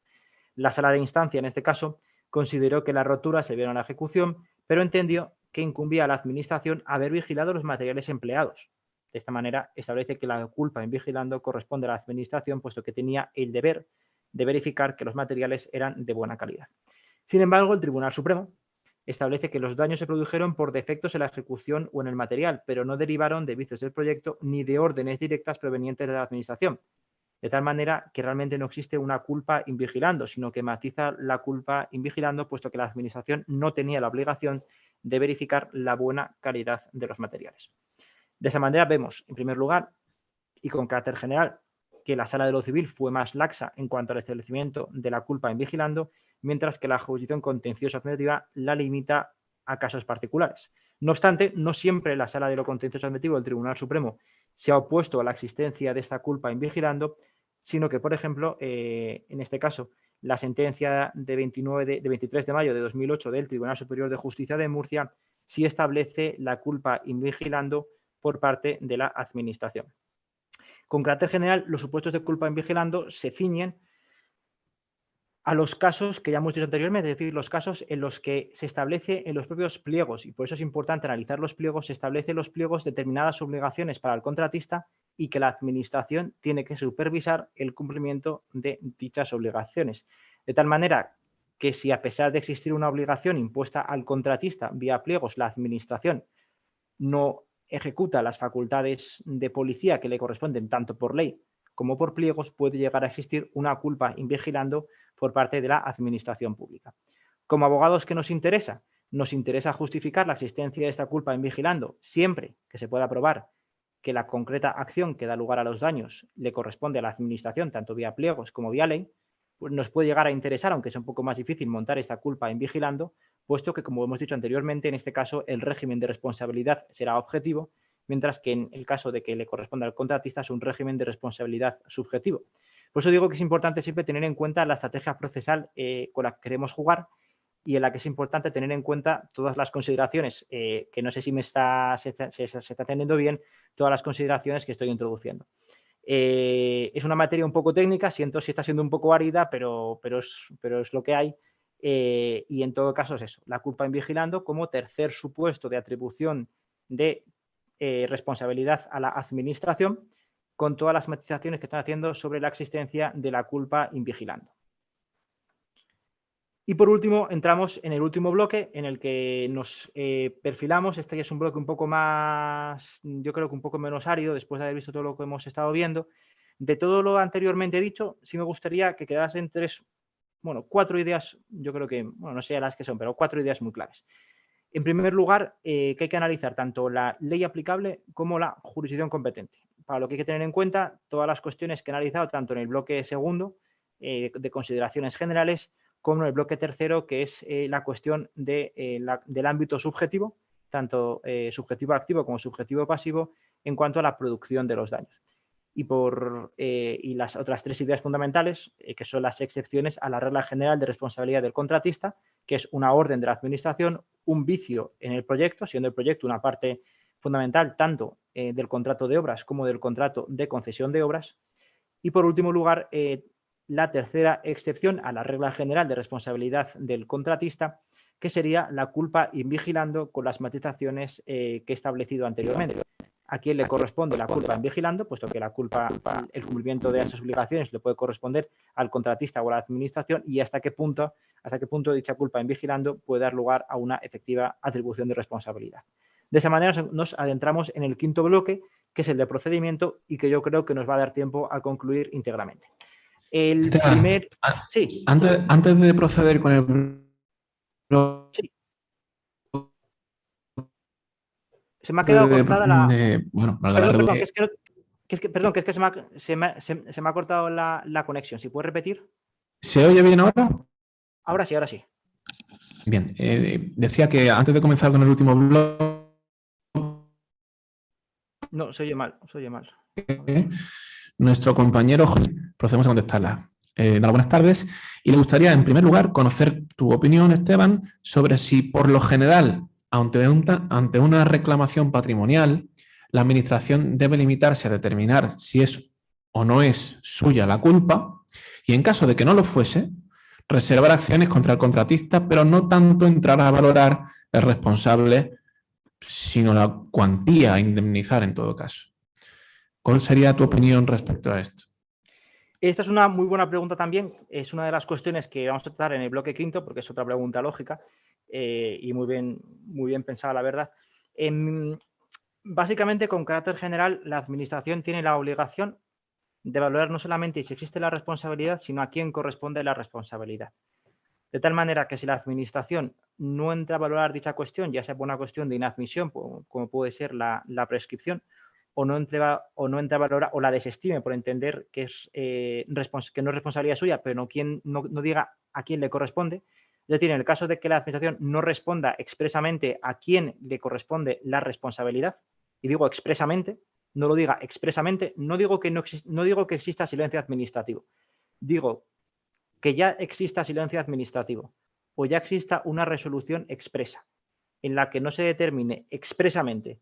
La sala de instancia, en este caso, consideró que las roturas se debieron a la ejecución, pero entendió que incumbía a la Administración haber vigilado los materiales empleados. De esta manera, establece que la culpa en vigilando corresponde a la Administración, puesto que tenía el deber de verificar que los materiales eran de buena calidad. Sin embargo, el Tribunal Supremo establece que los daños se produjeron por defectos en la ejecución o en el material, pero no derivaron de vicios del proyecto ni de órdenes directas provenientes de la Administración. De tal manera que realmente no existe una culpa invigilando, sino que matiza la culpa invigilando, puesto que la Administración no tenía la obligación de verificar la buena calidad de los materiales. De esa manera vemos, en primer lugar, y con carácter general, que la Sala de lo Civil fue más laxa en cuanto al establecimiento de la culpa in vigilando, mientras que la jurisdicción contencioso administrativa la limita a casos particulares. No obstante, no siempre la Sala de lo Contencioso Administrativo del Tribunal Supremo se ha opuesto a la existencia de esta culpa in vigilando, sino que, por ejemplo, en este caso, la sentencia de 23 de mayo de 2008 del Tribunal Superior de Justicia de Murcia sí establece la culpa in vigilando por parte de la Administración. Con carácter general, los supuestos de culpa in vigilando se ciñen a los casos que ya hemos dicho anteriormente, es decir, los casos en los que se establece en los propios pliegos, y por eso es importante analizar los pliegos, se establecen los pliegos determinadas obligaciones para el contratista y que la Administración tiene que supervisar el cumplimiento de dichas obligaciones. De tal manera que si a pesar de existir una obligación impuesta al contratista vía pliegos, la Administración no ejecuta las facultades de policía que le corresponden tanto por ley como por pliegos, puede llegar a existir una culpa in vigilando por parte de la Administración pública. Como abogados, ¿qué nos interesa? Nos interesa justificar la existencia de esta culpa in vigilando siempre que se pueda probar que la concreta acción que da lugar a los daños le corresponde a la Administración, tanto vía pliegos como vía ley. Pues nos puede llegar a interesar, aunque es un poco más difícil montar esta culpa in vigilando, puesto que, como hemos dicho anteriormente, en este caso el régimen de responsabilidad será objetivo, mientras que en el caso de que le corresponda al contratista es un régimen de responsabilidad subjetivo. Por eso digo que es importante siempre tener en cuenta la estrategia procesal con la que queremos jugar y en la que es importante tener en cuenta todas las consideraciones, que no sé si se está teniendo bien, todas las consideraciones que estoy introduciendo. Es una materia un poco técnica, siento si está siendo un poco árida, pero es lo que hay. Y en todo caso es eso, la culpa in vigilando como tercer supuesto de atribución de responsabilidad a la Administración, con todas las matizaciones que están haciendo sobre la existencia de la culpa in vigilando. Y por último, entramos en el último bloque en el que nos perfilamos. Este ya es un bloque un poco más, yo creo que un poco menos árido, después de haber visto todo lo que hemos estado viendo. De todo lo anteriormente dicho, sí me gustaría que quedasen cuatro ideas, yo creo que, no sé las que son, pero 4 ideas muy claras. En primer lugar, que hay que analizar tanto la ley aplicable como la jurisdicción competente. Para lo que hay que tener en cuenta todas las cuestiones que he analizado, tanto en el bloque segundo, de consideraciones generales, como en el bloque tercero, que es la cuestión del ámbito subjetivo, tanto subjetivo activo como subjetivo pasivo, en cuanto a la producción de los daños. Y las otras 3 ideas fundamentales, que son las excepciones a la regla general de responsabilidad del contratista, que es una orden de la Administración, un vicio en el proyecto, siendo el proyecto una parte fundamental tanto del contrato de obras como del contrato de concesión de obras. Y por último lugar, la tercera excepción a la regla general de responsabilidad del contratista, que sería la culpa in vigilando con las matizaciones que he establecido anteriormente. A quién le corresponde la culpa in vigilando, puesto que la culpa, el cumplimiento de esas obligaciones le puede corresponder al contratista o a la Administración, y hasta qué punto dicha culpa in vigilando puede dar lugar a una efectiva atribución de responsabilidad. De esa manera nos adentramos en el quinto bloque, que es el de procedimiento, y que yo creo que nos va a dar tiempo a concluir íntegramente. Sí. Antes de proceder con el... Sí. Se me ha quedado cortada la... Perdón, que se me ha cortado la conexión. ¿Si puedes repetir? ¿Se oye bien ahora? Ahora sí, ahora sí. Bien, decía que antes de comenzar con el último bloque... No, se oye mal. Nuestro compañero José, procedemos a contestarla. Buenas tardes. Y le gustaría, en primer lugar, conocer tu opinión, Esteban, sobre si, por lo general, ante una reclamación patrimonial, la Administración debe limitarse a determinar si es o no es suya la culpa, y en caso de que no lo fuese, reservar acciones contra el contratista, pero no tanto entrar a valorar el responsable, sino la cuantía a indemnizar en todo caso. ¿Cuál sería tu opinión respecto a esto? Esta es una muy buena pregunta también. Es una de las cuestiones que vamos a tratar en el bloque quinto, porque es otra pregunta lógica y muy bien pensada, la verdad. Básicamente, con carácter general, la Administración tiene la obligación de valorar no solamente si existe la responsabilidad, sino a quién corresponde la responsabilidad. De tal manera que si la Administración no entra a valorar dicha cuestión, ya sea por una cuestión de inadmisión, como puede ser la prescripción, o no entre a valorar o la desestime por entender que, que no es responsabilidad suya, pero no diga a quién le corresponde. Es decir, en el caso de que la administración no responda expresamente a quién le corresponde la responsabilidad, y digo expresamente, no lo diga expresamente, no digo que exista silencio administrativo, digo que ya exista silencio administrativo o ya exista una resolución expresa en la que no se determine expresamente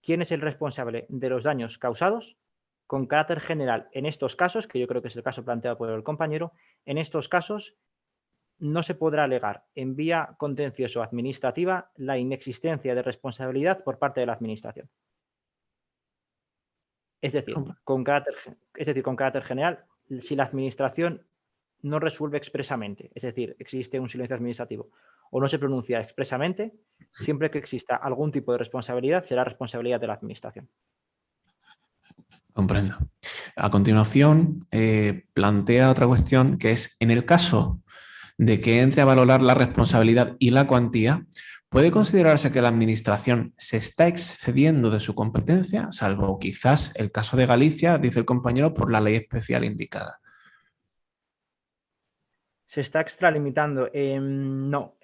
quién es el responsable de los daños causados, con carácter general en estos casos, que yo creo que es el caso planteado por el compañero, en estos casos no se podrá alegar en vía contencioso administrativa la inexistencia de responsabilidad por parte de la administración. Es decir, con carácter general, si la administración no resuelve expresamente, es decir, existe un silencio administrativo o no se pronuncia expresamente, siempre que exista algún tipo de responsabilidad, será responsabilidad de la administración. Comprendo. A continuación, plantea otra cuestión que es, en el caso de que entre a valorar la responsabilidad y la cuantía, ¿puede considerarse que la administración se está excediendo de su competencia, salvo quizás el caso de Galicia, dice el compañero, por la ley especial indicada? Se está extralimitando. No.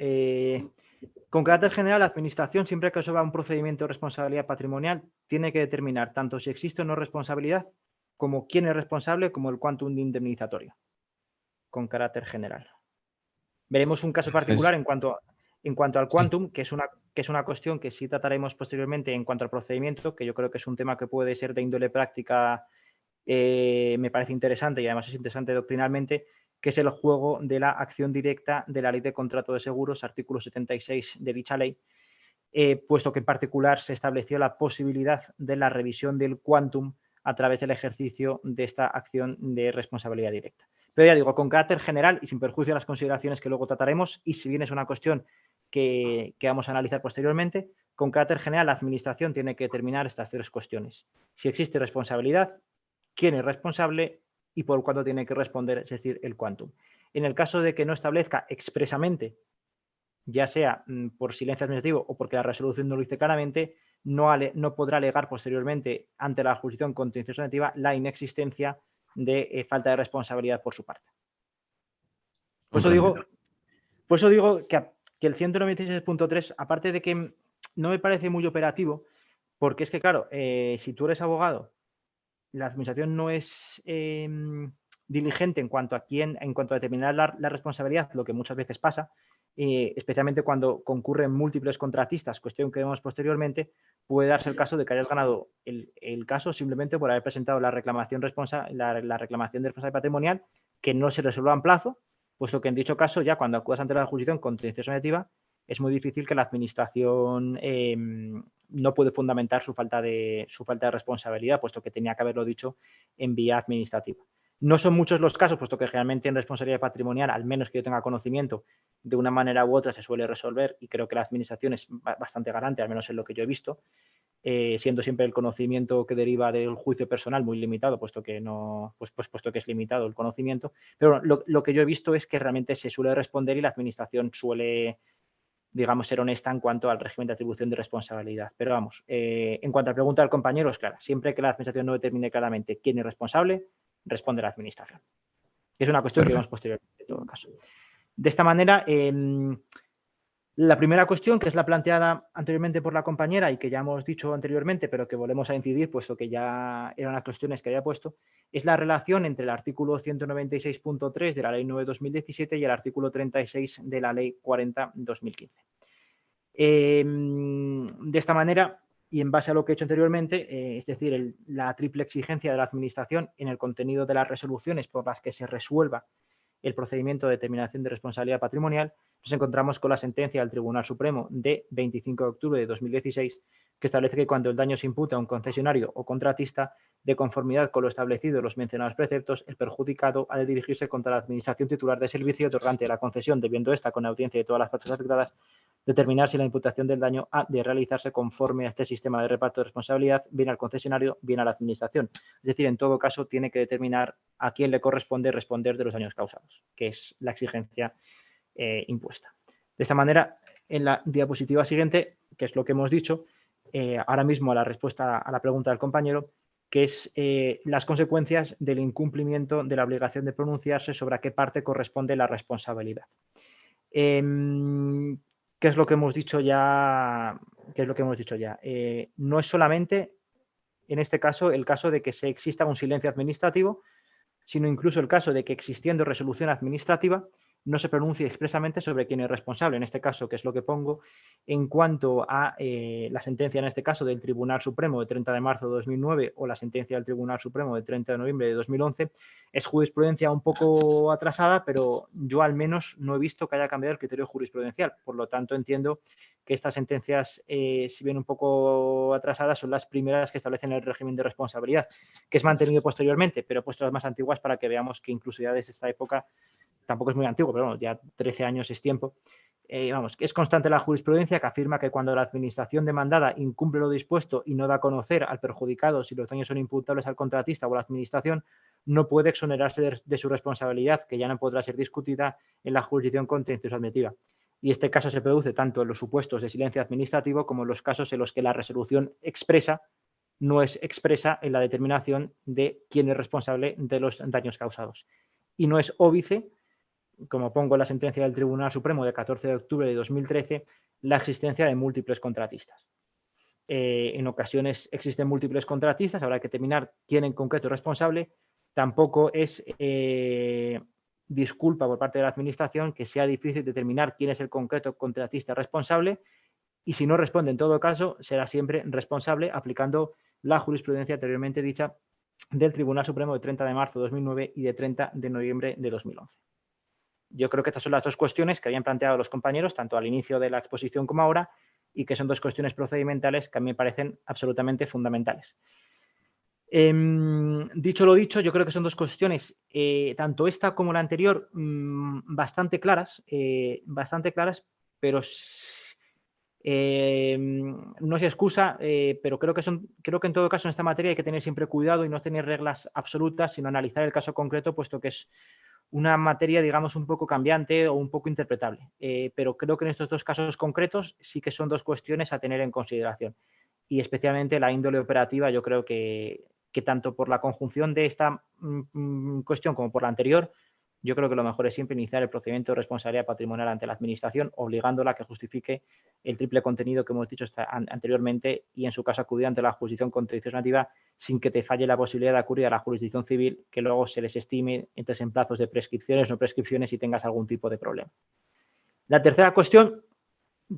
Con carácter general, la administración, siempre que se va a un procedimiento de responsabilidad patrimonial, tiene que determinar tanto si existe o no responsabilidad, como quién es responsable, como el quantum indemnizatorio, con carácter general. Veremos un caso particular en cuanto al quantum, sí, que es una cuestión que sí trataremos posteriormente en cuanto al procedimiento, que yo creo que es un tema que puede ser de índole práctica, me parece interesante y además es interesante doctrinalmente, que es el juego de la acción directa de la Ley de Contrato de Seguros, artículo 76 de dicha ley, puesto que en particular se estableció la posibilidad de la revisión del quantum a través del ejercicio de esta acción de responsabilidad directa. Pero ya digo, con carácter general y sin perjuicio de las consideraciones que luego trataremos, y si bien es una cuestión que vamos a analizar posteriormente, con carácter general la administración tiene que determinar estas tres cuestiones. Si existe responsabilidad, quién es responsable y por cuánto tiene que responder, es decir, el quantum. En el caso de que no establezca expresamente, ya sea por silencio administrativo o porque la resolución no lo dice claramente, no podrá alegar posteriormente ante la jurisdicción contenciosa administrativa la inexistencia de falta de responsabilidad por su parte. Por eso digo que el 196.3, aparte de que no me parece muy operativo, porque es que, claro, si tú eres abogado, la administración no es diligente en cuanto a determinar la responsabilidad, lo que muchas veces pasa, especialmente cuando concurren múltiples contratistas, cuestión que vemos posteriormente, puede darse el caso de que hayas ganado el caso simplemente por haber presentado la reclamación de responsabilidad patrimonial, que no se resuelva en plazo, puesto que en dicho caso ya cuando acudas ante la jurisdicción contenciosa administrativa es muy difícil que la administración no puede fundamentar su falta de responsabilidad, puesto que tenía que haberlo dicho en vía administrativa. No son muchos los casos, puesto que generalmente en responsabilidad patrimonial, al menos que yo tenga conocimiento, de una manera u otra se suele resolver y creo que la administración es bastante garante, al menos en lo que yo he visto, siendo siempre el conocimiento que deriva del juicio personal muy limitado, puesto que es limitado el conocimiento. Pero lo que yo he visto es que realmente se suele responder y la administración suele, digamos, ser honesta en cuanto al régimen de atribución de responsabilidad. Pero vamos, en cuanto a la pregunta del compañero, es clara. Siempre que la administración no determine claramente quién es responsable, responde la administración. Es una cuestión que vemos posteriormente en todo caso. De esta manera, la primera cuestión, que es la planteada anteriormente por la compañera y que ya hemos dicho anteriormente, pero que volvemos a incidir, puesto que ya eran las cuestiones que había puesto, es la relación entre el artículo 196.3 de la Ley 9/2017 y el artículo 36 de la Ley 40/2015. De esta manera, y en base a lo que he hecho anteriormente, es decir, la triple exigencia de la Administración en el contenido de las resoluciones por las que se resuelva el procedimiento de determinación de responsabilidad patrimonial, nos encontramos con la sentencia del Tribunal Supremo de 25 de octubre de 2016, que establece que cuando el daño se imputa a un concesionario o contratista, de conformidad con lo establecido en los mencionados preceptos, el perjudicado ha de dirigirse contra la Administración titular de servicio otorgante de la concesión, debiendo esta, con audiencia de todas las partes afectadas, determinar si la imputación del daño ha de realizarse conforme a este sistema de reparto de responsabilidad, bien al concesionario, bien a la administración. Es decir, en todo caso, tiene que determinar a quién le corresponde responder de los daños causados, que es la exigencia impuesta. De esta manera, en la diapositiva siguiente, que es lo que hemos dicho, ahora mismo a la respuesta a la pregunta del compañero, que es las consecuencias del incumplimiento de la obligación de pronunciarse sobre a qué parte corresponde la responsabilidad. ¿Qué es lo que hemos dicho ya? No es solamente, en este caso, el caso de que se exista un silencio administrativo, sino incluso el caso de que, existiendo resolución administrativa, no se pronuncie expresamente sobre quién es responsable, en este caso, que es lo que pongo, en cuanto a la sentencia, en este caso, del Tribunal Supremo de 30 de marzo de 2009 o la sentencia del Tribunal Supremo de 30 de noviembre de 2011, es jurisprudencia un poco atrasada, pero yo al menos no he visto que haya cambiado el criterio jurisprudencial. Por lo tanto, entiendo que estas sentencias, si bien un poco atrasadas, son las primeras que establecen el régimen de responsabilidad, que es mantenido posteriormente, pero he puesto las más antiguas para que veamos que incluso ya desde esta época, tampoco es muy antiguo, pero bueno, ya 13 años es tiempo. Es constante la jurisprudencia que afirma que cuando la administración demandada incumple lo dispuesto y no da a conocer al perjudicado si los daños son imputables al contratista o a la administración, no puede exonerarse de su responsabilidad, que ya no podrá ser discutida en la jurisdicción contencioso administrativa. Y este caso se produce tanto en los supuestos de silencio administrativo como en los casos en los que la resolución expresa no es expresa en la determinación de quién es responsable de los daños causados. Y no es óbice, como pongo en la sentencia del Tribunal Supremo de 14 de octubre de 2013, la existencia de múltiples contratistas. En ocasiones existen múltiples contratistas, habrá que determinar quién en concreto es responsable. Tampoco es disculpa por parte de la Administración que sea difícil determinar quién es el concreto contratista responsable, y si no responde en todo caso, será siempre responsable aplicando la jurisprudencia anteriormente dicha del Tribunal Supremo de 30 de marzo de 2009 y de 30 de noviembre de 2011. Yo creo que estas son las dos cuestiones que habían planteado los compañeros, tanto al inicio de la exposición como ahora, y que son dos cuestiones procedimentales que a mí me parecen absolutamente fundamentales. Dicho lo dicho, yo creo que son dos cuestiones, tanto esta como la anterior, bastante claras, pero no es excusa, pero creo que en todo caso en esta materia hay que tener siempre cuidado y no tener reglas absolutas, sino analizar el caso concreto, puesto que es una materia, digamos, un poco cambiante o un poco interpretable. Pero creo que en estos dos casos concretos sí que son dos cuestiones a tener en consideración. Y especialmente la índole operativa, yo creo que tanto por la conjunción de esta cuestión como por la anterior, yo creo que lo mejor es siempre iniciar el procedimiento de responsabilidad patrimonial ante la Administración, obligándola a que justifique el triple contenido que hemos dicho anteriormente y, en su caso, acudir ante la jurisdicción contencioso administrativa sin que te falle la posibilidad de acudir a la jurisdicción civil, que luego se les estime entonces en plazos de prescripciones o no prescripciones y tengas algún tipo de problema. La tercera cuestión,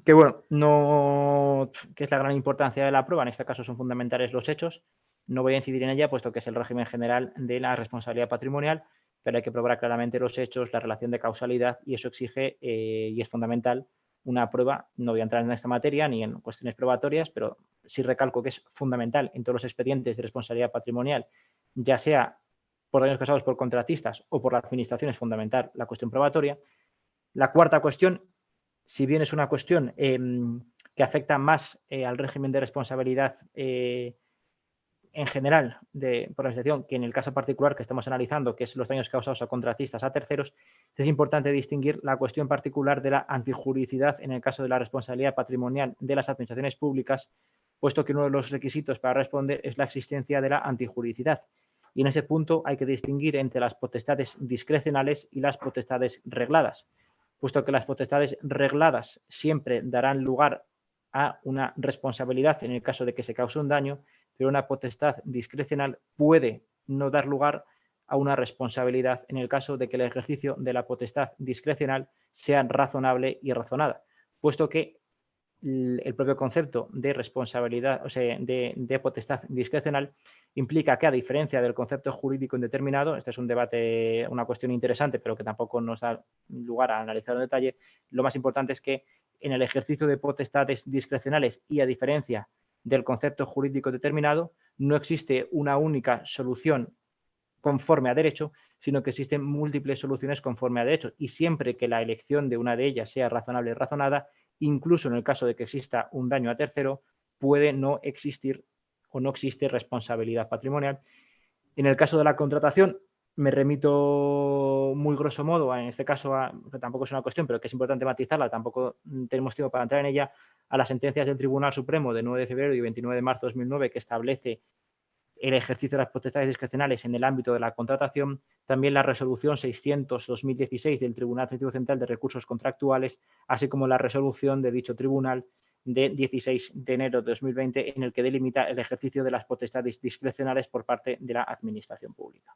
que bueno, que es la gran importancia de la prueba, en este caso son fundamentales los hechos, no voy a incidir en ella, puesto que es el régimen general de la responsabilidad patrimonial, pero hay que probar claramente los hechos, la relación de causalidad, y eso exige, y es fundamental, una prueba. No voy a entrar en esta materia ni en cuestiones probatorias, pero sí recalco que es fundamental en todos los expedientes de responsabilidad patrimonial, ya sea por daños causados por contratistas o por la Administración, es fundamental la cuestión probatoria. La cuarta cuestión, si bien es una cuestión que afecta más al régimen de responsabilidad en general por la Administración, que en el caso particular que estamos analizando, que es los daños causados a contratistas, a terceros, es importante distinguir la cuestión particular de la antijuridicidad en el caso de la responsabilidad patrimonial de las administraciones públicas, puesto que uno de los requisitos para responder es la existencia de la antijuridicidad. Y en ese punto hay que distinguir entre las potestades discrecionales y las potestades regladas, puesto que las potestades regladas siempre darán lugar a una responsabilidad en el caso de que se cause un daño, pero una potestad discrecional puede no dar lugar a una responsabilidad en el caso de que el ejercicio de la potestad discrecional sea razonable y razonada, puesto que el propio concepto de responsabilidad, o sea, de potestad discrecional, implica que, a diferencia del concepto jurídico indeterminado, este es un debate, una cuestión interesante, pero que tampoco nos da lugar a analizar en detalle, lo más importante es que en el ejercicio de potestades discrecionales y a diferencia del concepto jurídico determinado, no existe una única solución conforme a derecho, sino que existen múltiples soluciones conforme a derecho, y siempre que la elección de una de ellas sea razonable y razonada, incluso en el caso de que exista un daño a tercero, puede no existir o no existe responsabilidad patrimonial. En el caso de la contratación, Me remito muy grosso modo, en este caso, que tampoco es una cuestión, pero que es importante matizarla, tampoco tenemos tiempo para entrar en ella, a las sentencias del Tribunal Supremo de 9 de febrero y 29 de marzo de 2009 que establece el ejercicio de las potestades discrecionales en el ámbito de la contratación, también la resolución 600-2016 del Tribunal Administrativo Central de Recursos Contractuales, así como la resolución de dicho tribunal de 16 de enero de 2020 en el que delimita el ejercicio de las potestades discrecionales por parte de la Administración Pública.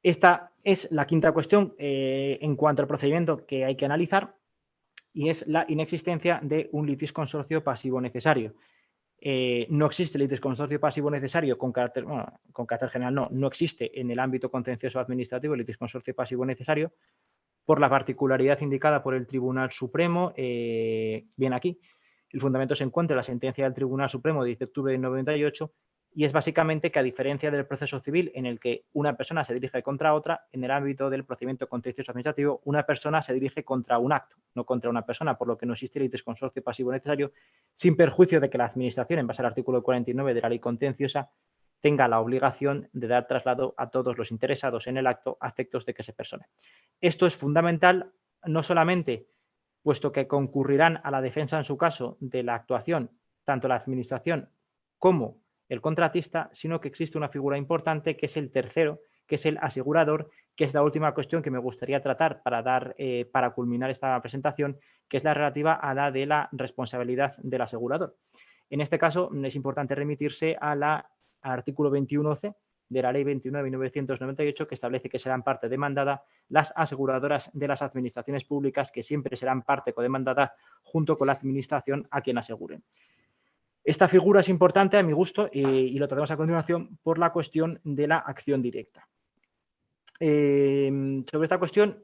Esta es la quinta cuestión en cuanto al procedimiento que hay que analizar y es la inexistencia de un litisconsorcio pasivo necesario. No existe litisconsorcio pasivo necesario con carácter general, no existe en el ámbito contencioso administrativo el litisconsorcio pasivo necesario por la particularidad indicada por el Tribunal Supremo. Bien aquí, el fundamento se encuentra en la sentencia del Tribunal Supremo de 10 de octubre de 98 y es básicamente que, a diferencia del proceso civil en el que una persona se dirige contra otra, en el ámbito del procedimiento contencioso administrativo, una persona se dirige contra un acto, no contra una persona, por lo que no existe el litisconsorcio pasivo necesario, sin perjuicio de que la Administración, en base al artículo 49 de la Ley Contenciosa, tenga la obligación de dar traslado a todos los interesados en el acto a efectos de que se persone. Esto es fundamental, no solamente puesto que concurrirán a la defensa, en su caso, de la actuación tanto la Administración como el contratista, sino que existe una figura importante que es el tercero, que es el asegurador, que es la última cuestión que me gustaría tratar para culminar esta presentación, que es la relativa a la de la responsabilidad del asegurador. En este caso es importante remitirse al artículo 21c de la Ley 29.998, que establece que serán parte demandada las aseguradoras de las administraciones públicas, que siempre serán parte codemandada junto con la administración a quien aseguren. Esta figura es importante a mi gusto y lo tratamos a continuación por la cuestión de la acción directa. Sobre esta cuestión,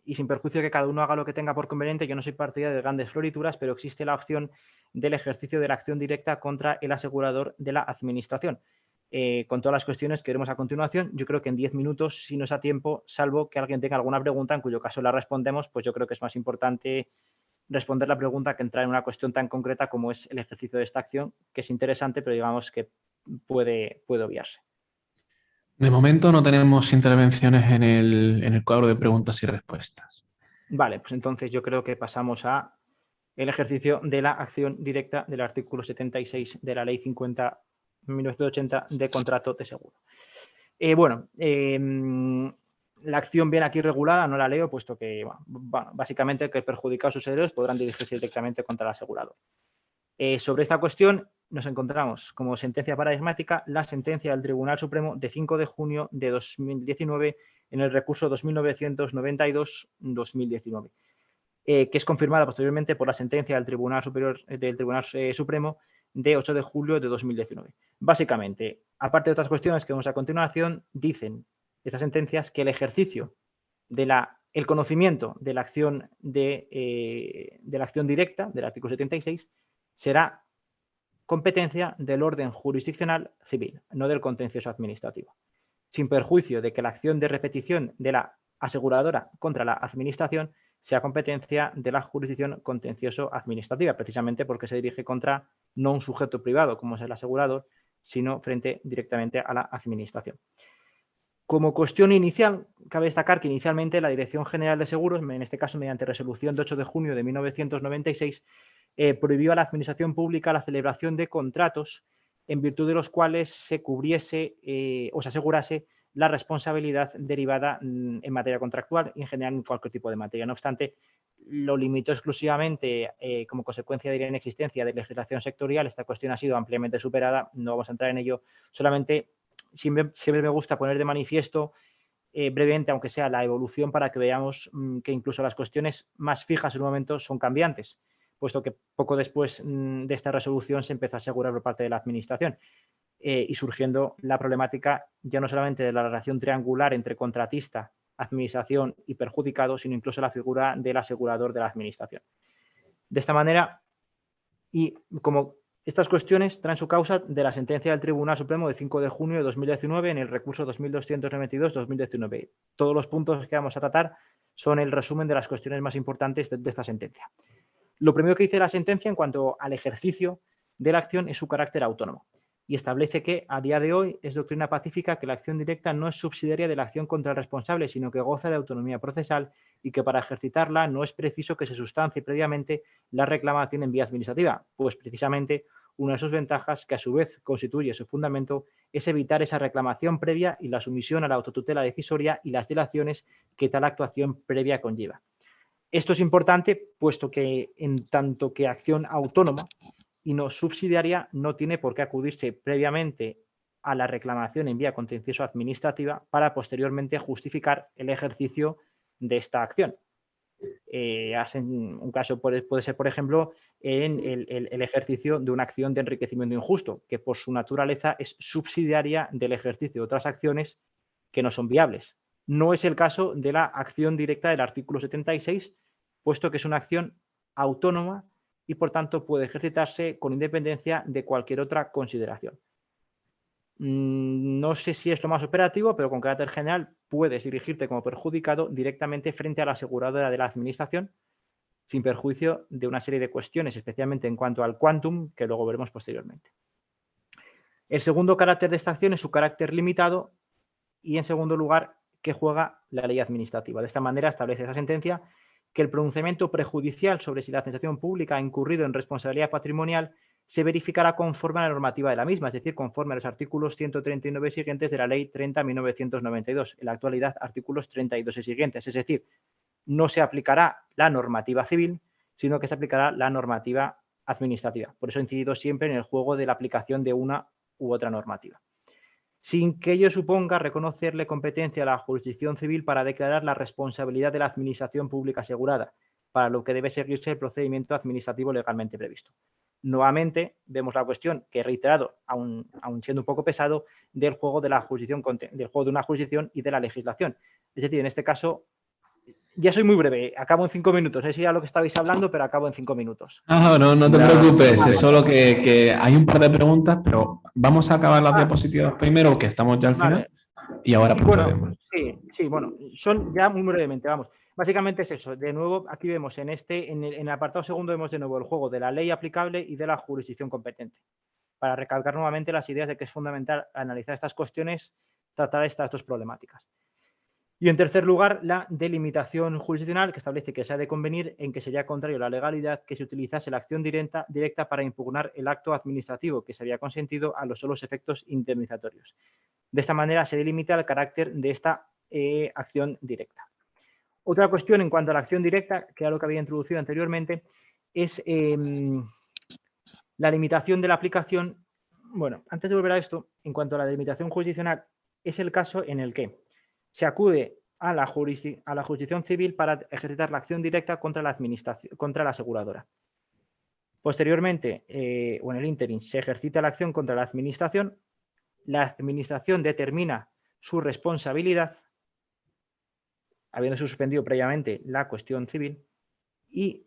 y sin perjuicio de que cada uno haga lo que tenga por conveniente, yo no soy partidario de grandes florituras, pero existe la opción del ejercicio de la acción directa contra el asegurador de la administración. Con todas las cuestiones que veremos a continuación, yo creo que en 10 minutos, si no es a tiempo, salvo que alguien tenga alguna pregunta, en cuyo caso la respondemos, pues yo creo que es más importante responder la pregunta que entrar en una cuestión tan concreta como es el ejercicio de esta acción, que es interesante, pero digamos que puede obviarse. De momento no tenemos intervenciones en el cuadro de preguntas y respuestas. Vale, pues entonces yo creo que pasamos a el ejercicio de la acción directa del artículo 76 de la Ley 50/1980 de contrato de seguro. La acción viene aquí regulada, no la leo, puesto que, básicamente, que perjudicados sus herederos podrán dirigirse directamente contra el asegurador. Sobre esta cuestión nos encontramos como sentencia paradigmática la sentencia del Tribunal Supremo de 5 de junio de 2019 en el recurso 2992-2019, que es confirmada posteriormente por la sentencia del Tribunal Supremo de 8 de julio de 2019. Básicamente, aparte de otras cuestiones que vemos a continuación, dicen estas sentencias que el ejercicio de el conocimiento de la acción directa del artículo 76 será competencia del orden jurisdiccional civil, no del contencioso administrativo, sin perjuicio de que la acción de repetición de la aseguradora contra la administración sea competencia de la jurisdicción contencioso administrativa, precisamente porque se dirige contra no un sujeto privado como es el asegurador, sino frente directamente a la administración. Como cuestión inicial, cabe destacar que inicialmente la Dirección General de Seguros, en este caso mediante resolución de 8 de junio de 1996, prohibió a la Administración Pública la celebración de contratos en virtud de los cuales se cubriese o se asegurase la responsabilidad derivada en materia contractual y en general en cualquier tipo de materia. No obstante, lo limitó exclusivamente como consecuencia de la inexistencia de legislación sectorial. Esta cuestión ha sido ampliamente superada, no vamos a entrar en ello, solamente siempre me gusta poner de manifiesto brevemente, aunque sea, la evolución para que veamos que incluso las cuestiones más fijas en un momento son cambiantes, puesto que poco después de esta resolución se empezó a asegurar por parte de la Administración y surgiendo la problemática ya no solamente de la relación triangular entre contratista, Administración y perjudicado, sino incluso la figura del asegurador de la Administración. De esta manera, y como estas cuestiones traen su causa de la sentencia del Tribunal Supremo de 5 de junio de 2019 en el recurso 2292-2019. Todos los puntos que vamos a tratar son el resumen de las cuestiones más importantes de esta sentencia. Lo primero que dice la sentencia en cuanto al ejercicio de la acción es su carácter autónomo. y establece que a día de hoy es doctrina pacífica que la acción directa no es subsidiaria de la acción contra el responsable, sino que goza de autonomía procesal y que para ejercitarla no es preciso que se sustancie previamente la reclamación en vía administrativa, pues precisamente una de sus ventajas, que a su vez constituye su fundamento, es evitar esa reclamación previa y la sumisión a la autotutela decisoria y las dilaciones que tal actuación previa conlleva. Esto es importante, puesto que en tanto que acción autónoma y no subsidiaria no tiene por qué acudirse previamente a la reclamación en vía contencioso administrativa para posteriormente justificar el ejercicio de esta acción. Un caso puede ser, por ejemplo, en el ejercicio de una acción de enriquecimiento injusto, que por su naturaleza es subsidiaria del ejercicio de otras acciones que no son viables. No es el caso de la acción directa del artículo 76, puesto que es una acción autónoma y, por tanto, puede ejercitarse con independencia de cualquier otra consideración. No sé si es lo más operativo, pero con carácter general puedes dirigirte como perjudicado directamente frente a la aseguradora de la administración, sin perjuicio de una serie de cuestiones, especialmente en cuanto al quantum, que luego veremos posteriormente. El segundo carácter de esta acción es su carácter limitado y, en segundo lugar, que juega la ley administrativa. De esta manera establece esa sentencia que el pronunciamiento prejudicial sobre si la administración pública ha incurrido en responsabilidad patrimonial se verificará conforme a la normativa de la misma, es decir, conforme a los artículos 139 y siguientes de la Ley 30.1992, en la actualidad artículos 32 y siguientes, es decir, no se aplicará la normativa civil, sino que se aplicará la normativa administrativa. Por eso he incidido siempre en el juego de la aplicación de una u otra normativa, sin que ello suponga reconocerle competencia a la jurisdicción civil para declarar la responsabilidad de la administración pública asegurada, para lo que debe seguirse el procedimiento administrativo legalmente previsto. Nuevamente, vemos la cuestión que he reiterado, aun siendo un poco pesado, del juego de la jurisdicción, del juego de una jurisdicción y de la legislación. Es decir, en este caso, ya soy muy breve, acabo en 5 minutos. Es ya lo que estabais hablando, pero acabo en 5 minutos. No te preocupes, es solo que hay un par de preguntas, pero vamos a acabar las diapositivas primero, que estamos ya al final, y ahora procedemos. Bueno, son ya muy brevemente, vamos. Básicamente es eso. De nuevo, aquí vemos en el apartado segundo, vemos de nuevo el juego de la ley aplicable y de la jurisdicción competente. Para recalcar nuevamente las ideas de que es fundamental analizar estas cuestiones, tratar estas dos problemáticas. Y en tercer lugar, la delimitación jurisdiccional, que establece que se ha de convenir en que sería contrario a la legalidad que se utilizase la acción directa para impugnar el acto administrativo que se había consentido a los solos efectos indemnizatorios. De esta manera se delimita el carácter de esta acción directa. Otra cuestión en cuanto a la acción directa, que era lo que había introducido anteriormente, es la limitación de la aplicación. Bueno, antes de volver a esto, en cuanto a la delimitación jurisdiccional, es el caso en el que se acude a la jurisdicción civil para ejercitar la acción directa contra la administración, contra la aseguradora. Posteriormente, o en el ínterin, se ejercita la acción contra la administración determina su responsabilidad, habiendo suspendido previamente la cuestión civil, y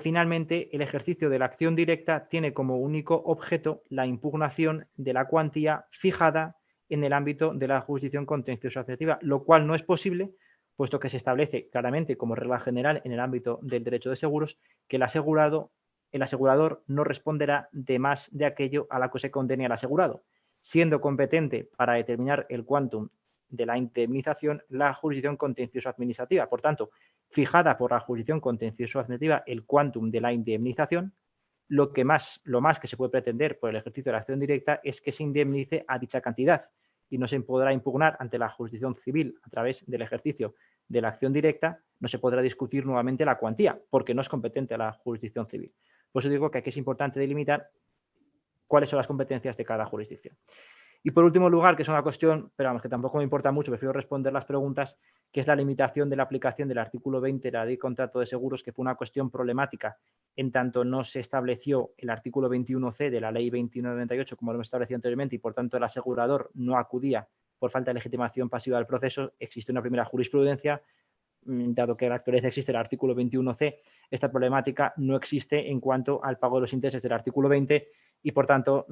finalmente el ejercicio de la acción directa tiene como único objeto la impugnación de la cuantía fijada en el ámbito de la jurisdicción contencioso administrativa, lo cual no es posible, puesto que se establece claramente como regla general en el ámbito del derecho de seguros que el asegurador no responderá de más de aquello a la que se condene al asegurado, siendo competente para determinar el quantum de la indemnización la jurisdicción contencioso administrativa. Por tanto, fijada por la jurisdicción contencioso administrativa el quantum de la indemnización, lo más que se puede pretender por el ejercicio de la acción directa es que se indemnice a dicha cantidad y no se podrá impugnar ante la jurisdicción civil a través del ejercicio de la acción directa, no se podrá discutir nuevamente la cuantía porque no es competente a la jurisdicción civil. Por eso digo que aquí es importante delimitar cuáles son las competencias de cada jurisdicción. Y por último lugar, que es una cuestión, pero vamos, que tampoco me importa mucho, prefiero responder las preguntas, que es la limitación de la aplicación del artículo 20 de la Ley de Contrato de Seguros, que fue una cuestión problemática, en tanto no se estableció el artículo 21c de la Ley 2998, como lo hemos establecido anteriormente, y por tanto el asegurador no acudía por falta de legitimación pasiva del proceso. Existe una primera jurisprudencia, dado que en la actualidad existe el artículo 21c, esta problemática no existe en cuanto al pago de los intereses del artículo 20 y, por tanto,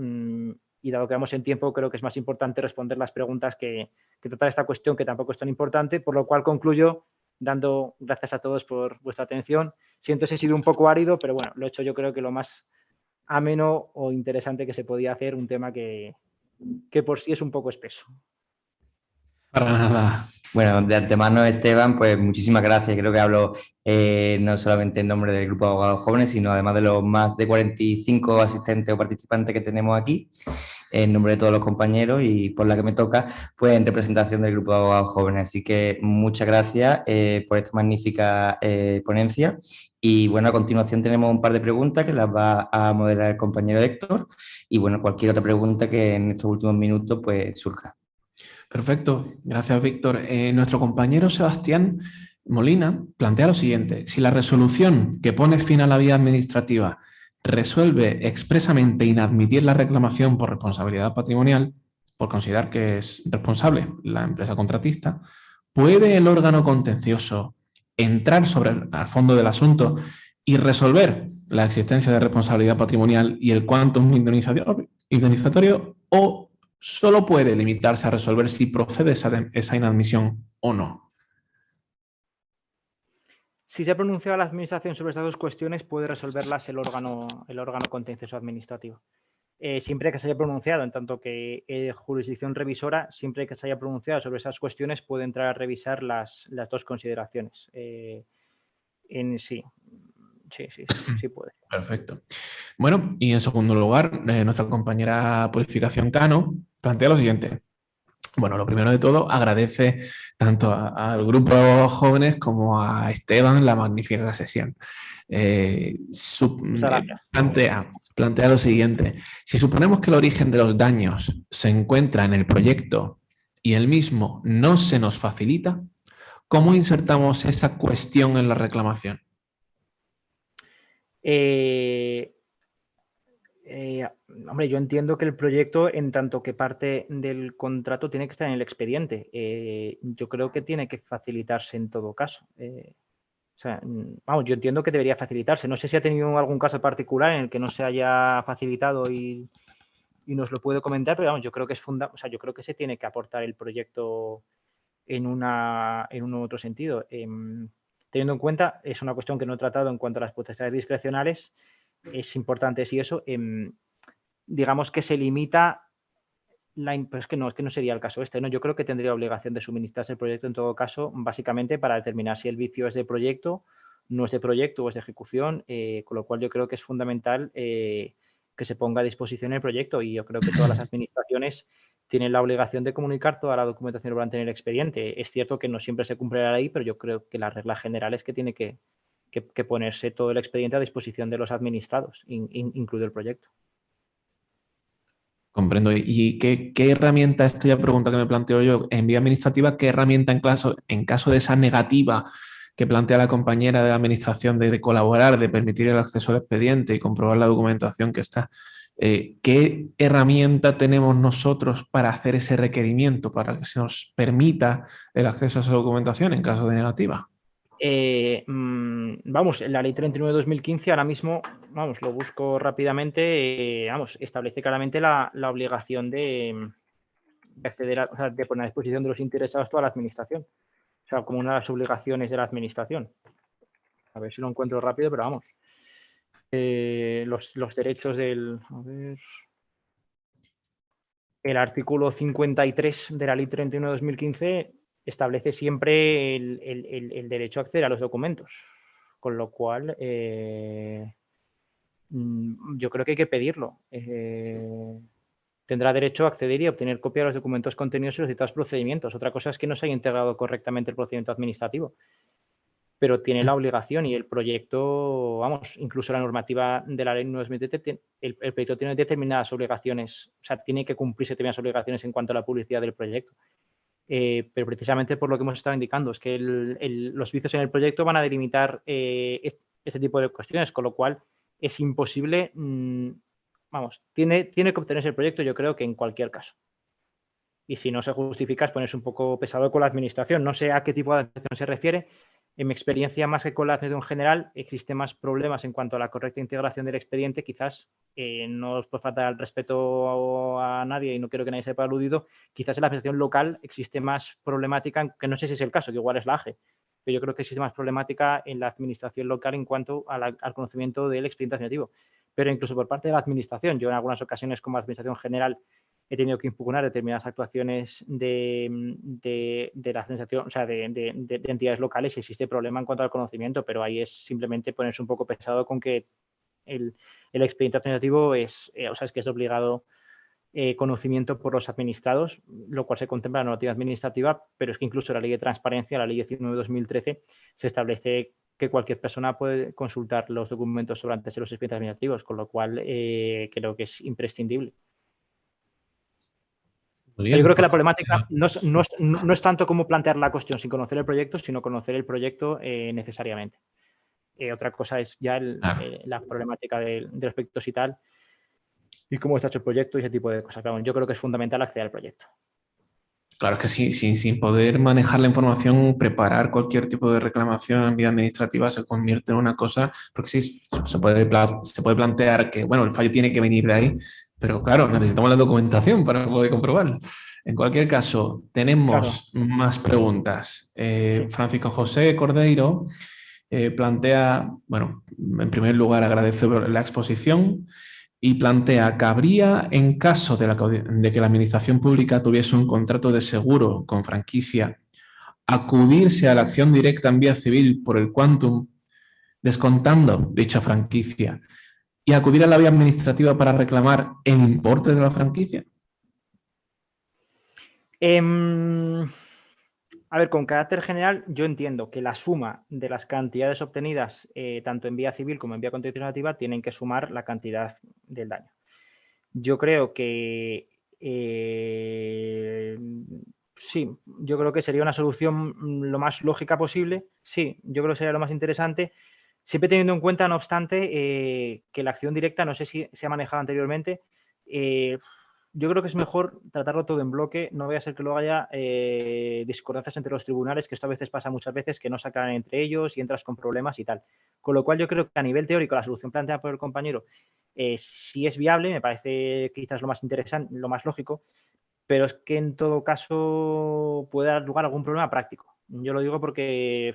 y dado que vamos en tiempo, creo que es más importante responder las preguntas que tratar esta cuestión, que tampoco es tan importante, por lo cual concluyo dando gracias a todos por vuestra atención. Siento si he sido un poco árido, pero bueno, lo he hecho yo creo que lo más ameno o interesante que se podía hacer, un tema que por sí es un poco espeso. Para nada. Bueno, de antemano, Esteban, pues muchísimas gracias. Creo que hablo no solamente en nombre del Grupo de Abogados Jóvenes, sino además de los más de 45 asistentes o participantes que tenemos aquí, en nombre de todos los compañeros y por la que me toca, pues en representación del Grupo de Abogados Jóvenes. Así que muchas gracias por esta magnífica ponencia. Y bueno, a continuación tenemos un par de preguntas que las va a moderar el compañero Héctor. Y bueno, cualquier otra pregunta que en estos últimos minutos pues surja. Perfecto, gracias Víctor. Nuestro compañero Sebastián Molina plantea lo siguiente: si la resolución que pone fin a la vía administrativa resuelve expresamente inadmitir la reclamación por responsabilidad patrimonial, por considerar que es responsable la empresa contratista, ¿puede el órgano contencioso entrar al fondo del asunto y resolver la existencia de responsabilidad patrimonial y el quantum indemnizatorio, o solo puede limitarse a resolver si procede esa inadmisión o no? Si se ha pronunciado la Administración sobre estas dos cuestiones, puede resolverlas el órgano contencioso administrativo. Siempre que se haya pronunciado, en tanto que jurisdicción revisora, siempre que se haya pronunciado sobre esas cuestiones, puede entrar a revisar las dos consideraciones. Sí puede. Perfecto. Bueno, y en segundo lugar, nuestra compañera Purificación Cano plantea lo siguiente. Bueno, lo primero de todo, agradece tanto al grupo jóvenes como a Esteban la magnífica sesión. Plantea lo siguiente: si suponemos que el origen de los daños se encuentra en el proyecto y el mismo no se nos facilita, ¿cómo insertamos esa cuestión en la reclamación? Hombre, yo entiendo que el proyecto, en tanto que parte del contrato, tiene que estar en el expediente. Yo creo que tiene que facilitarse en todo caso. Yo entiendo que debería facilitarse. No sé si ha tenido algún caso particular en el que no se haya facilitado y nos lo puede comentar, pero vamos, yo creo que yo creo que se tiene que aportar el proyecto en un otro sentido. Teniendo en cuenta, es una cuestión que no he tratado en cuanto a las potestades discrecionales, es importante si eso, digamos que se limita, pero es que no sería el caso este, ¿no? Yo creo que tendría obligación de suministrarse el proyecto en todo caso, básicamente para determinar si el vicio es de proyecto, no es de proyecto o es de ejecución, con lo cual yo creo que es fundamental que se ponga a disposición el proyecto, y yo creo que todas las administraciones tienen la obligación de comunicar toda la documentación durante el expediente. Es cierto que no siempre se cumple la ley, pero yo creo que la regla general es que tiene que ponerse todo el expediente a disposición de los administrados, incluido el proyecto. Comprendo. ¿Y qué herramienta, esta ya pregunta que me planteo yo, en vía administrativa, qué herramienta en caso de esa negativa que plantea la compañera de la administración de colaborar, de permitir el acceso al expediente y comprobar la documentación que está, qué herramienta tenemos nosotros para hacer ese requerimiento, para que se nos permita el acceso a esa documentación en caso de negativa? La ley 39/2015 ahora mismo, lo busco rápidamente, establece claramente la obligación de acceder de poner a disposición de los interesados toda la administración. O sea, como una de las obligaciones de la administración. A ver si lo encuentro rápido, pero vamos. Los derechos del... A ver... El artículo 53 de la ley 39/2015 establece siempre el derecho a acceder a los documentos, con lo cual yo creo que hay que pedirlo. Tendrá derecho a acceder y a obtener copia de los documentos contenidos en los citados procedimientos. Otra cosa es que no se haya integrado correctamente el procedimiento administrativo, pero tiene la obligación, y el proyecto, incluso la normativa de la ley 9/2017, el proyecto tiene determinadas obligaciones, o sea, tiene que cumplirse determinadas obligaciones en cuanto a la publicidad del proyecto. Pero precisamente por lo que hemos estado indicando, es que los vicios en el proyecto van a delimitar este tipo de cuestiones, con lo cual es imposible, tiene que obtenerse el proyecto, yo creo que en cualquier caso. Y si no se justifica, es ponerse un poco pesado con la administración. No sé a qué tipo de administración se refiere. En mi experiencia, más que con la administración general, existen más problemas en cuanto a la correcta integración del expediente. Quizás, no os puedo faltar el respeto a nadie y no quiero que nadie sepa aludido, quizás en la administración local existe más problemática, que no sé si es el caso, que igual es la AGE, pero yo creo que existe más problemática en la administración local en cuanto al conocimiento del expediente administrativo. pero incluso por parte de la administración. Yo en algunas ocasiones como administración general he tenido que impugnar determinadas actuaciones de la administración, o sea, de entidades locales y existe problema en cuanto al conocimiento, pero ahí es simplemente ponerse un poco pesado con que el expediente administrativo es que es obligado conocimiento por los administrados, lo cual se contempla en la normativa administrativa, pero es que incluso la Ley de Transparencia, la Ley 19/2013, se establece que cualquier persona puede consultar los documentos sobrantes de los expedientes administrativos, con lo cual creo que es imprescindible. Muy O sea, yo bien, creo que la pues, problemática no es tanto como plantear la cuestión sin conocer el proyecto, sino conocer el proyecto necesariamente. Otra cosa es ya claro. la problemática de los proyectos y tal, y cómo está hecho el proyecto y ese tipo de cosas. Pero bueno, yo creo que es fundamental acceder al proyecto. Claro, es que sin poder manejar la información, preparar cualquier tipo de reclamación en vía administrativa se convierte en una cosa, porque sí, se puede plantear que, bueno, el fallo tiene que venir de ahí, pero claro, necesitamos la documentación para poder comprobarlo. En cualquier caso, tenemos más preguntas. Sí. Francisco José Cordeiro plantea, bueno, en primer lugar agradece la exposición y plantea, ¿cabría en caso de que la administración pública tuviese un contrato de seguro con franquicia acudirse a la acción directa en vía civil por el quantum descontando dicha franquicia y acudir a la vía administrativa para reclamar el importe de la franquicia? A ver, con carácter general, yo entiendo que la suma de las cantidades obtenidas, tanto en vía civil como en vía contenciosa, tienen que sumar la cantidad del daño. Yo creo que sí, yo creo que sería una solución lo más lógica posible. Sí, yo creo que sería lo más interesante. Siempre teniendo en cuenta, no obstante, que la acción directa, no sé si se ha manejado anteriormente, yo creo que es mejor tratarlo todo en bloque. No vaya a ser que luego haya discordancias entre los tribunales, que esto a veces pasa muchas veces, que no se aclaran entre ellos y entras con problemas y tal. Con lo cual yo creo que a nivel teórico la solución planteada por el compañero sí es viable, me parece quizás lo más interesante, lo más lógico, pero es que en todo caso puede dar lugar a algún problema práctico. Yo lo digo porque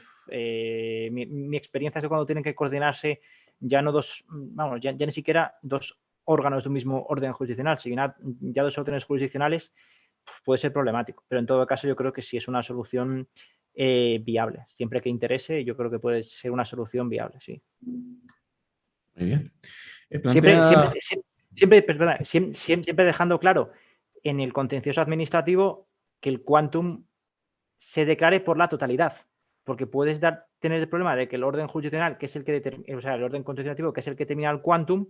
mi experiencia es que cuando tienen que coordinarse ya no dos, vamos, ya ni siquiera dos órganos de un mismo orden jurisdiccional, sino ya dos órdenes jurisdiccionales, puede ser problemático. Pero en todo caso yo creo que sí es una solución viable. Siempre que interese, yo creo que puede ser una solución viable, sí. Muy bien. Siempre dejando claro en el contencioso administrativo que el quantum se declare por la totalidad, porque puedes tener el problema de que el orden jurisdiccional, que es el que determina, o sea, el orden contencioso, que es el que determina el quantum,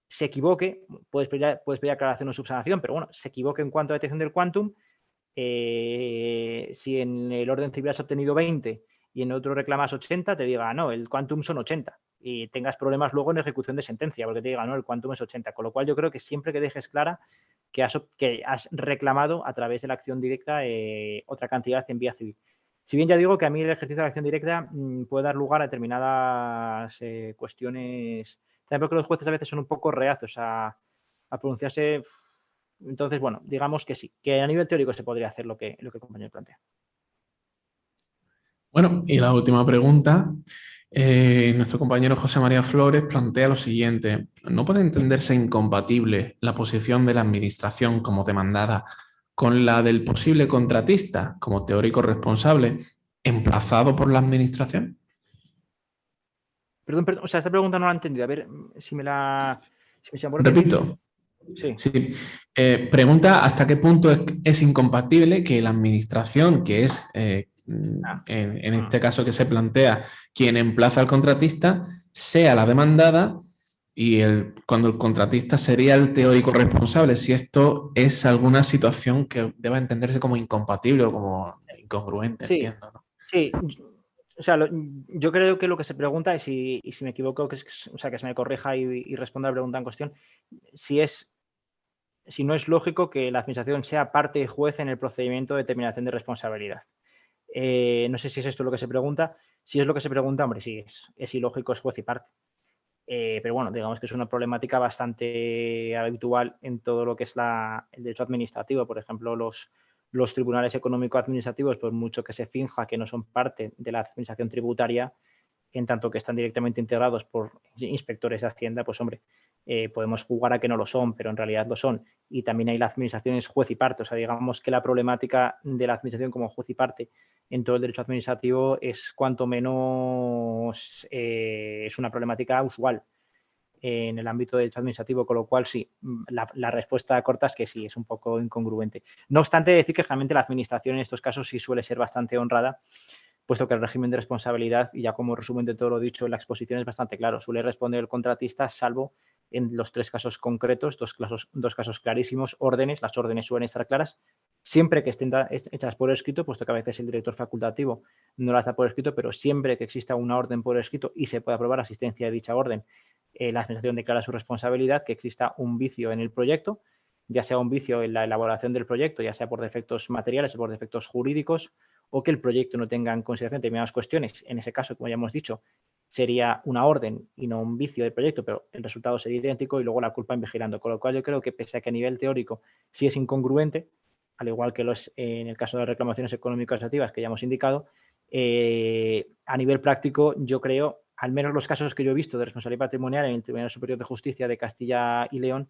se equivoque, puedes pedir aclaración o subsanación, pero bueno, se equivoque en cuanto a la detección del quantum. Si en el orden civil has obtenido 20 y en otro reclamas 80, te diga, no, el quantum son 80 y tengas problemas luego en ejecución de sentencia porque te diga, no, el quantum es 80. Con lo cual yo creo que siempre que dejes clara que has reclamado a través de la acción directa otra cantidad en vía civil. Si bien ya digo que a mí el ejercicio de la acción directa puede dar lugar a determinadas cuestiones, también porque los jueces a veces son un poco reacios a pronunciarse. Entonces, bueno, digamos que sí, que a nivel teórico se podría hacer lo que el compañero plantea. Bueno, y la última pregunta. Nuestro compañero José María Flores plantea lo siguiente. ¿No puede entenderse incompatible la posición de la administración como demandada con la del posible contratista como teórico responsable emplazado por la administración? Perdón, o sea, esta pregunta no la he entendido. A ver si me la Repito. Sí. Pregunta hasta qué punto es incompatible que la administración, que es en este caso que se plantea quien emplaza al contratista, sea la demandada y cuando el contratista sería el teórico responsable, si esto es alguna situación que deba entenderse como incompatible o como incongruente, Sí, entiendo, ¿no? sí. O sea, yo creo que lo que se pregunta, y si me equivoco, que se me corrija y responda a la pregunta en cuestión, si no es lógico que la administración sea parte y juez en el procedimiento de determinación de responsabilidad. No sé si es esto lo que se pregunta. Si es lo que se pregunta, hombre, sí, es ilógico, es juez y parte. Pero bueno, digamos que es una problemática bastante habitual en todo lo que es el derecho administrativo. Por ejemplo, los tribunales económico-administrativos, por mucho que se finja que no son parte de la administración tributaria, en tanto que están directamente integrados por inspectores de Hacienda, pues hombre, podemos jugar a que no lo son, pero en realidad lo son. Y también hay la administración es juez y parte. O sea, digamos que la problemática de la administración como juez y parte en todo el derecho administrativo es cuanto menos es una problemática usual en el ámbito de derecho administrativo, con lo cual sí, la respuesta corta es que sí, es un poco incongruente. No obstante, decir que realmente la administración en estos casos sí suele ser bastante honrada, puesto que el régimen de responsabilidad, y ya como resumen de todo lo dicho en la exposición, es bastante claro. Suele responder el contratista, salvo en los 3 casos concretos, dos casos clarísimos, órdenes, las órdenes suelen estar claras, siempre que estén hechas por escrito, puesto que a veces el director facultativo no las da por escrito, pero siempre que exista una orden por escrito y se pueda aprobar asistencia de dicha orden, la administración declara su responsabilidad, que exista un vicio en el proyecto, ya sea un vicio en la elaboración del proyecto, ya sea por defectos materiales o por defectos jurídicos, o que el proyecto no tenga en consideración determinadas cuestiones. En ese caso, como ya hemos dicho, sería una orden y no un vicio del proyecto, pero el resultado sería idéntico y luego la culpa en vigilando. Con lo cual yo creo que pese a que a nivel teórico sí es incongruente, al igual que lo es en el caso de las reclamaciones económico-administrativas que ya hemos indicado, a nivel práctico yo creo, al menos los casos que yo he visto de responsabilidad patrimonial en el Tribunal Superior de Justicia de Castilla y León,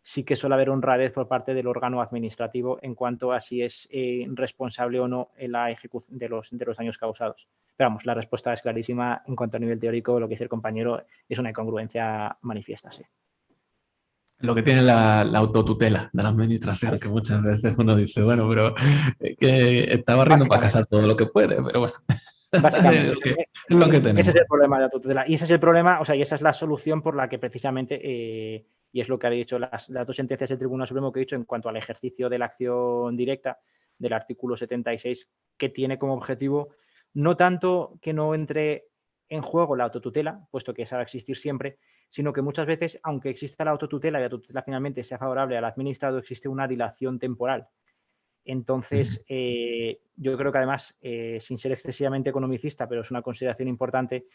sí que suele haber honradez por parte del órgano administrativo en cuanto a si es responsable o no en la ejecución de los daños causados. Pero vamos, la respuesta es clarísima en cuanto a nivel teórico, lo que dice el compañero es una incongruencia manifiesta, sí. Lo que tiene la autotutela de la administración, que muchas veces uno dice, bueno, pero que está barriendo para casa todo lo que puede, pero bueno. Básicamente, es lo que tenemos. ese es el problema de la tutela. Y ese es el problema, o sea, y esa es la solución por la que precisamente, y es lo que ha dicho las 2 sentencias del Tribunal Supremo que he dicho en cuanto al ejercicio de la acción directa del artículo 76, que tiene como objetivo no tanto que no entre en juego la autotutela, puesto que esa va a existir siempre, sino que muchas veces, aunque exista la autotutela y la tutela finalmente sea favorable al administrado, existe una dilación temporal. Entonces, yo creo que además, sin ser excesivamente economicista, pero es una consideración importante,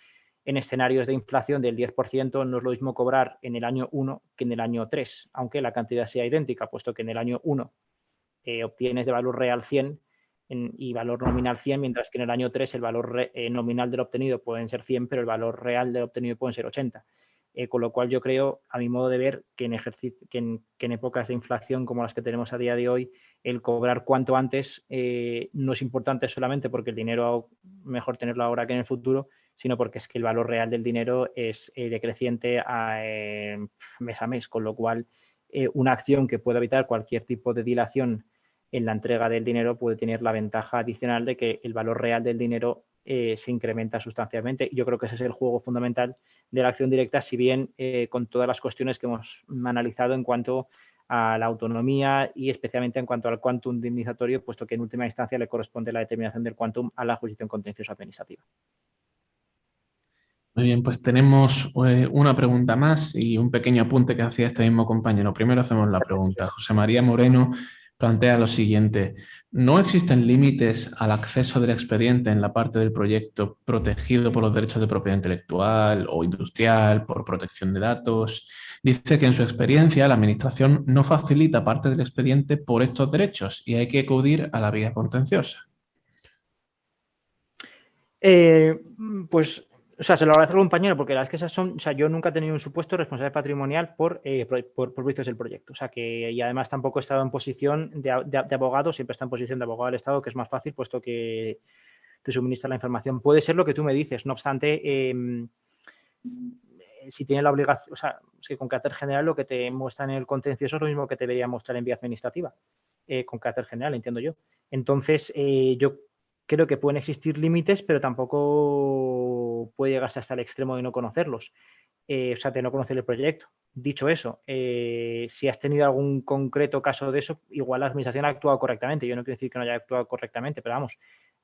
en escenarios de inflación del 10% no es lo mismo cobrar en el año 1 que en el año 3, aunque la cantidad sea idéntica, puesto que en el año 1 obtienes de valor real 100 y valor nominal 100, mientras que en el año 3 el valor nominal del obtenido pueden ser 100, pero el valor real del obtenido pueden ser 80. Con lo cual yo creo, a mi modo de ver, que en épocas de inflación como las que tenemos a día de hoy, el cobrar cuanto antes no es importante solamente porque el dinero mejor tenerlo ahora que en el futuro, sino porque es que el valor real del dinero es decreciente mes a mes, con lo cual una acción que pueda evitar cualquier tipo de dilación en la entrega del dinero puede tener la ventaja adicional de que el valor real del dinero se incrementa sustancialmente. Yo creo que ese es el juego fundamental de la acción directa, si bien con todas las cuestiones que hemos analizado en cuanto a la autonomía y especialmente en cuanto al quantum indemnizatorio, puesto que en última instancia le corresponde la determinación del quantum a la jurisdicción contencioso administrativa. Muy bien, pues tenemos una pregunta más y un pequeño apunte que hacía este mismo compañero. Primero hacemos la pregunta. José María Moreno plantea lo siguiente: ¿no existen límites al acceso del expediente en la parte del proyecto protegido por los derechos de propiedad intelectual o industrial, por protección de datos? Dice que en su experiencia la Administración no facilita parte del expediente por estos derechos y hay que acudir a la vía contenciosa. Pues, o sea, se lo agradezco al compañero porque las que esas son, o sea, yo nunca he tenido un supuesto de responsabilidad patrimonial por vicios del proyecto. O sea, que y además tampoco he estado en posición de abogado, siempre está en posición de abogado del Estado, que es más fácil puesto que te suministra la información. Puede ser lo que tú me dices, no obstante, si tiene la obligación, o sea, es que con carácter general lo que te muestra en el contencioso es lo mismo que te debería mostrar en vía administrativa, con carácter general, entiendo yo. Entonces, yo creo que pueden existir límites, pero tampoco puede llegarse hasta el extremo de no conocerlos, o sea, de no conocer el proyecto. Dicho eso, si has tenido algún concreto caso de eso, igual la Administración ha actuado correctamente. Yo no quiero decir que no haya actuado correctamente, pero vamos,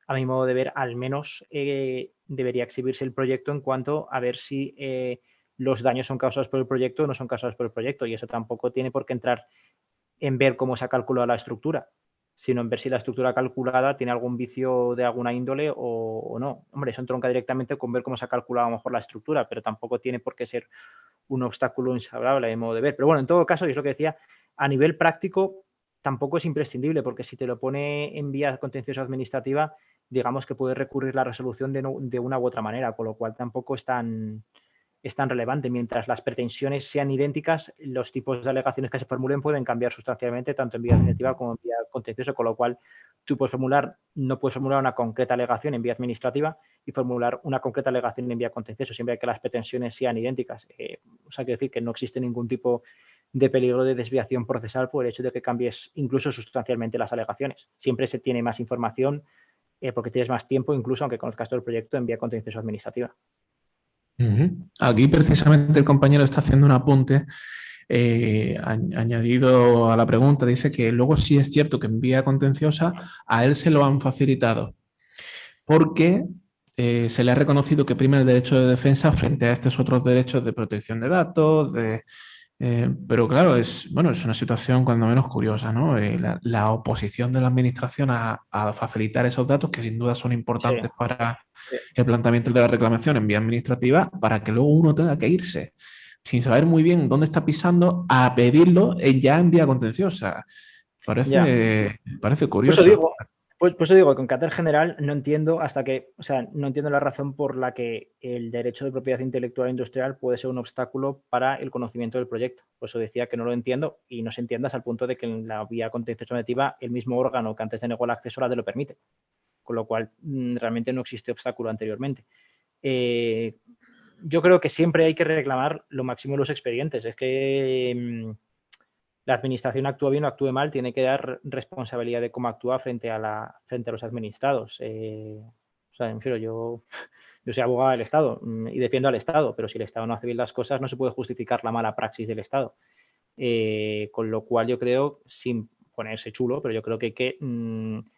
a mi modo de ver, al menos debería exhibirse el proyecto en cuanto a ver si los daños son causados por el proyecto o no son causados por el proyecto, y eso tampoco tiene por qué entrar en ver cómo se ha calculado la estructura, sino en ver si la estructura calculada tiene algún vicio de alguna índole o no. Hombre, eso entronca directamente con ver cómo se ha calculado a lo mejor la estructura, pero tampoco tiene por qué ser un obstáculo insalvable de modo de ver. Pero bueno, en todo caso, y es lo que decía, a nivel práctico tampoco es imprescindible, porque si te lo pone en vía contenciosa administrativa, digamos que puedes recurrir la resolución de una u otra manera, con lo cual tampoco es tan es tan relevante. Mientras las pretensiones sean idénticas, los tipos de alegaciones que se formulen pueden cambiar sustancialmente tanto en vía administrativa como en vía contenciosa, con lo cual tú no puedes formular una concreta alegación en vía administrativa y formular una concreta alegación en vía contenciosa, siempre que las pretensiones sean idénticas. O sea, quiero decir que no existe ningún tipo de peligro de desviación procesal por el hecho de que cambies incluso sustancialmente las alegaciones. Siempre se tiene más información porque tienes más tiempo, incluso aunque conozcas todo el proyecto, en vía contenciosa administrativa. Aquí precisamente el compañero está haciendo un apunte añadido a la pregunta. Dice que luego sí es cierto que en vía contenciosa a él se lo han facilitado porque se le ha reconocido que prima el derecho de defensa frente a estos otros derechos de protección de datos, pero claro, es una situación cuando menos curiosa, ¿no? La oposición de la administración a facilitar esos datos que sin duda son importantes para el planteamiento de la reclamación en vía administrativa, para que luego uno tenga que irse sin saber muy bien dónde está pisando a pedirlo ya en vía contenciosa. Parece curioso. Por eso digo que con carácter general no entiendo no entiendo la razón por la que el derecho de propiedad intelectual industrial puede ser un obstáculo para el conocimiento del proyecto. Por eso decía que no lo entiendo y no se entienda hasta el punto de que en la vía contenciosa administrativa el mismo órgano que antes denegó el acceso ahora te lo permite. Con lo cual realmente no existe obstáculo anteriormente. Yo creo que siempre hay que reclamar lo máximo de los expedientes. Es que la administración actúe bien o actúe mal, tiene que dar responsabilidad de cómo actúa frente a los administrados. O sea, en fin, yo soy abogado del Estado y defiendo al Estado, pero si el Estado no hace bien las cosas, no se puede justificar la mala praxis del Estado. Con lo cual yo creo, sin ponerse chulo, pero yo creo que hay que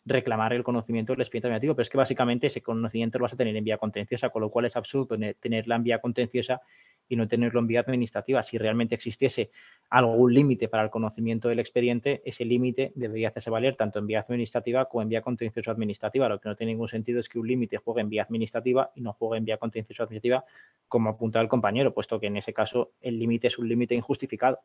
reclamar el conocimiento del expediente administrativo, pero es que básicamente ese conocimiento lo vas a tener en vía contenciosa, con lo cual es absurdo tenerla en vía contenciosa y no tenerlo en vía administrativa. Si realmente existiese algún límite para el conocimiento del expediente, ese límite debería hacerse valer tanto en vía administrativa como en vía contenciosa administrativa. Lo que no tiene ningún sentido es que un límite juegue en vía administrativa y no juegue en vía contenciosa administrativa, como apunta el compañero, puesto que en ese caso el límite es un límite injustificado.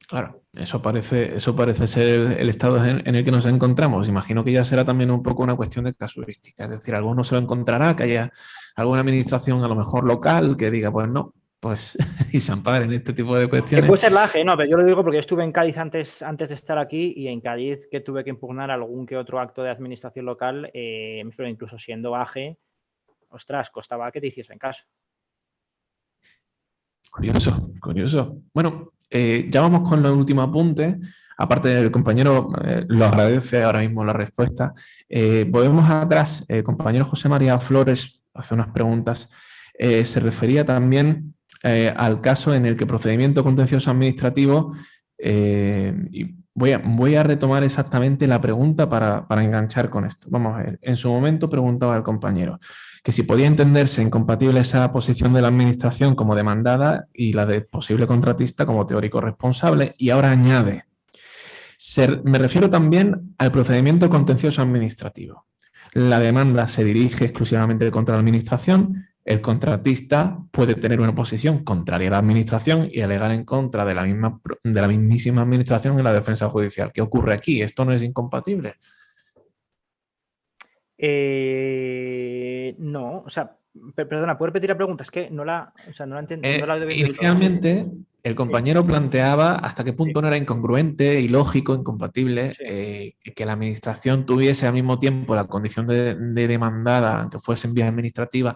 Claro, eso parece ser el estado en el que nos encontramos. Imagino que ya será también un poco una cuestión de casuística. Es decir, alguno se lo encontrará, que haya alguna administración a lo mejor local que diga, pues no, pues y se ampare en este tipo de cuestiones. Que puede ser la AGE, no, pero yo lo digo porque yo estuve en Cádiz antes de estar aquí y en Cádiz que tuve que impugnar algún que otro acto de administración local, incluso siendo AGE, ostras, costaba que te hiciesen caso. Curioso. Bueno, ya vamos con los últimos apuntes. Aparte, el compañero lo agradece ahora mismo la respuesta. Volvemos atrás. El compañero José María Flores hace unas preguntas. Se refería también al caso en el que procedimiento contencioso administrativo, y voy a retomar exactamente la pregunta para enganchar con esto. Vamos a ver. En su momento preguntaba el compañero que si podía entenderse incompatible esa posición de la administración como demandada y la de posible contratista como teórico responsable, y ahora añade, me refiero también al procedimiento contencioso administrativo. La demanda se dirige exclusivamente contra la administración, el contratista puede tener una posición contraria a la administración y alegar en contra de la mismísima administración en la defensa judicial. ¿Qué ocurre aquí? ¿Esto no es incompatible? No, o sea, perdona, ¿puedo repetir la pregunta? Es que no la entiendo. Inicialmente, el compañero planteaba hasta qué punto no era incongruente, ilógico, incompatible, que la administración tuviese al mismo tiempo la condición de demandada, aunque fuese en vía administrativa,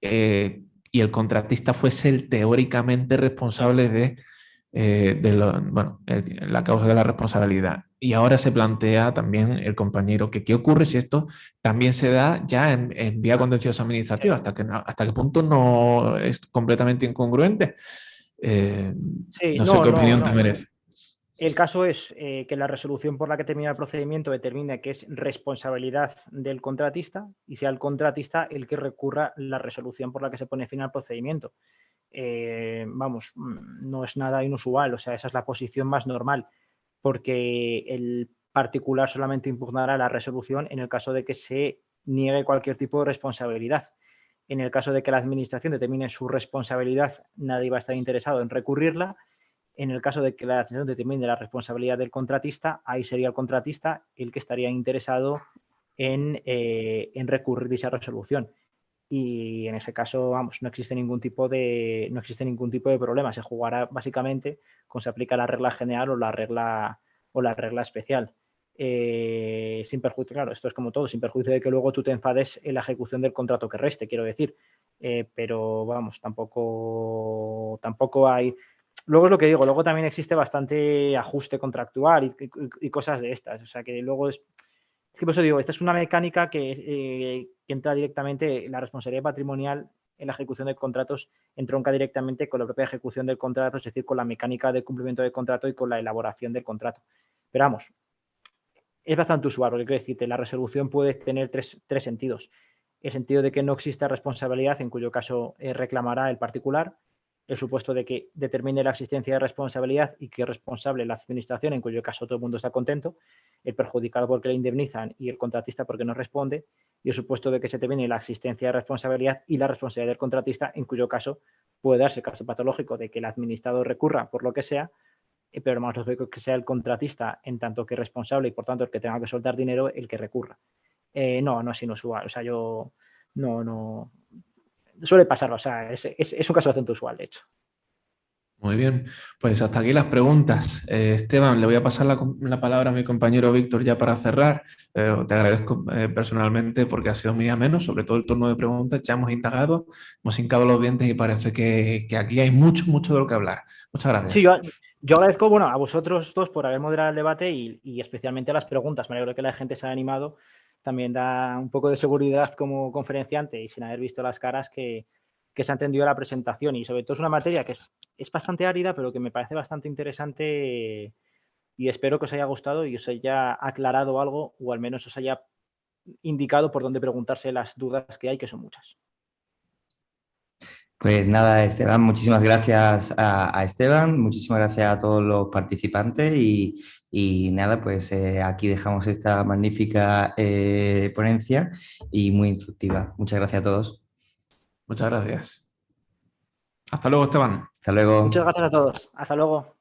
y el contratista fuese el teóricamente responsable de la causa de la responsabilidad. Y ahora se plantea también el compañero que qué ocurre si esto también se da ya en vía contenciosa administrativa, hasta qué punto no es completamente incongruente. No sé qué opinión te merece. El caso es que la resolución por la que termina el procedimiento determine que es responsabilidad del contratista y sea el contratista el que recurra la resolución por la que se pone fin al procedimiento. No es nada inusual, o sea, esa es la posición más normal, porque el particular solamente impugnará la resolución en el caso de que se niegue cualquier tipo de responsabilidad. En el caso de que la administración determine su responsabilidad, nadie va a estar interesado en recurrirla. En el caso de que la administración determine la responsabilidad del contratista, ahí sería el contratista el que estaría interesado en recurrir dicha resolución. y en ese caso, vamos, no existe ningún tipo de problema. Se jugará básicamente con se aplica la regla general o la regla especial. Sin perjuicio, claro, esto es como todo, sin perjuicio de que luego tú te enfades en la ejecución del contrato que reste, quiero decir. Pero vamos, tampoco hay. Luego es lo que digo, luego también existe bastante ajuste contractual y cosas de estas. O sea que luego es que por eso digo, esta es una mecánica que entra directamente, la responsabilidad patrimonial en la ejecución de contratos entronca directamente con la propia ejecución del contrato, es decir, con la mecánica de cumplimiento del contrato y con la elaboración del contrato. Pero vamos, es bastante usual, porque quiero decirte, la resolución puede tener tres sentidos. El sentido de que no exista responsabilidad, en cuyo caso reclamará el particular, el supuesto de que determine la existencia de responsabilidad y que es responsable la administración, en cuyo caso todo el mundo está contento, el perjudicado porque le indemnizan y el contratista porque no responde, y el supuesto de que se determine la existencia de responsabilidad y la responsabilidad del contratista, en cuyo caso puede darse el caso patológico de que el administrador recurra por lo que sea, pero lo más lógico es que sea el contratista en tanto que responsable y por tanto el que tenga que soltar dinero el que recurra. No es inusual, o sea, yo no suele pasar, o sea, es un caso bastante usual, de hecho. Muy bien, pues hasta aquí las preguntas. Esteban, le voy a pasar la palabra a mi compañero Víctor ya para cerrar, pero te agradezco personalmente porque ha sido muy ameno, sobre todo el turno de preguntas, ya hemos indagado, hemos hincado los dientes y parece que aquí hay mucho de lo que hablar. Muchas gracias. Sí, yo agradezco, bueno, a vosotros dos por haber moderado el debate y especialmente las preguntas. Me alegro que la gente se haya animado. También da un poco de seguridad como conferenciante y sin haber visto las caras que se ha entendido la presentación. Y sobre todo es una materia que es bastante árida, pero que me parece bastante interesante y espero que os haya gustado y os haya aclarado algo o al menos os haya indicado por dónde preguntarse las dudas que hay, que son muchas. Pues nada, Esteban, muchísimas gracias a Esteban, muchísimas gracias a todos los participantes y nada, pues aquí dejamos esta magnífica ponencia y muy instructiva. Muchas gracias a todos. Muchas gracias. Hasta luego, Esteban. Hasta luego. Muchas gracias a todos. Hasta luego.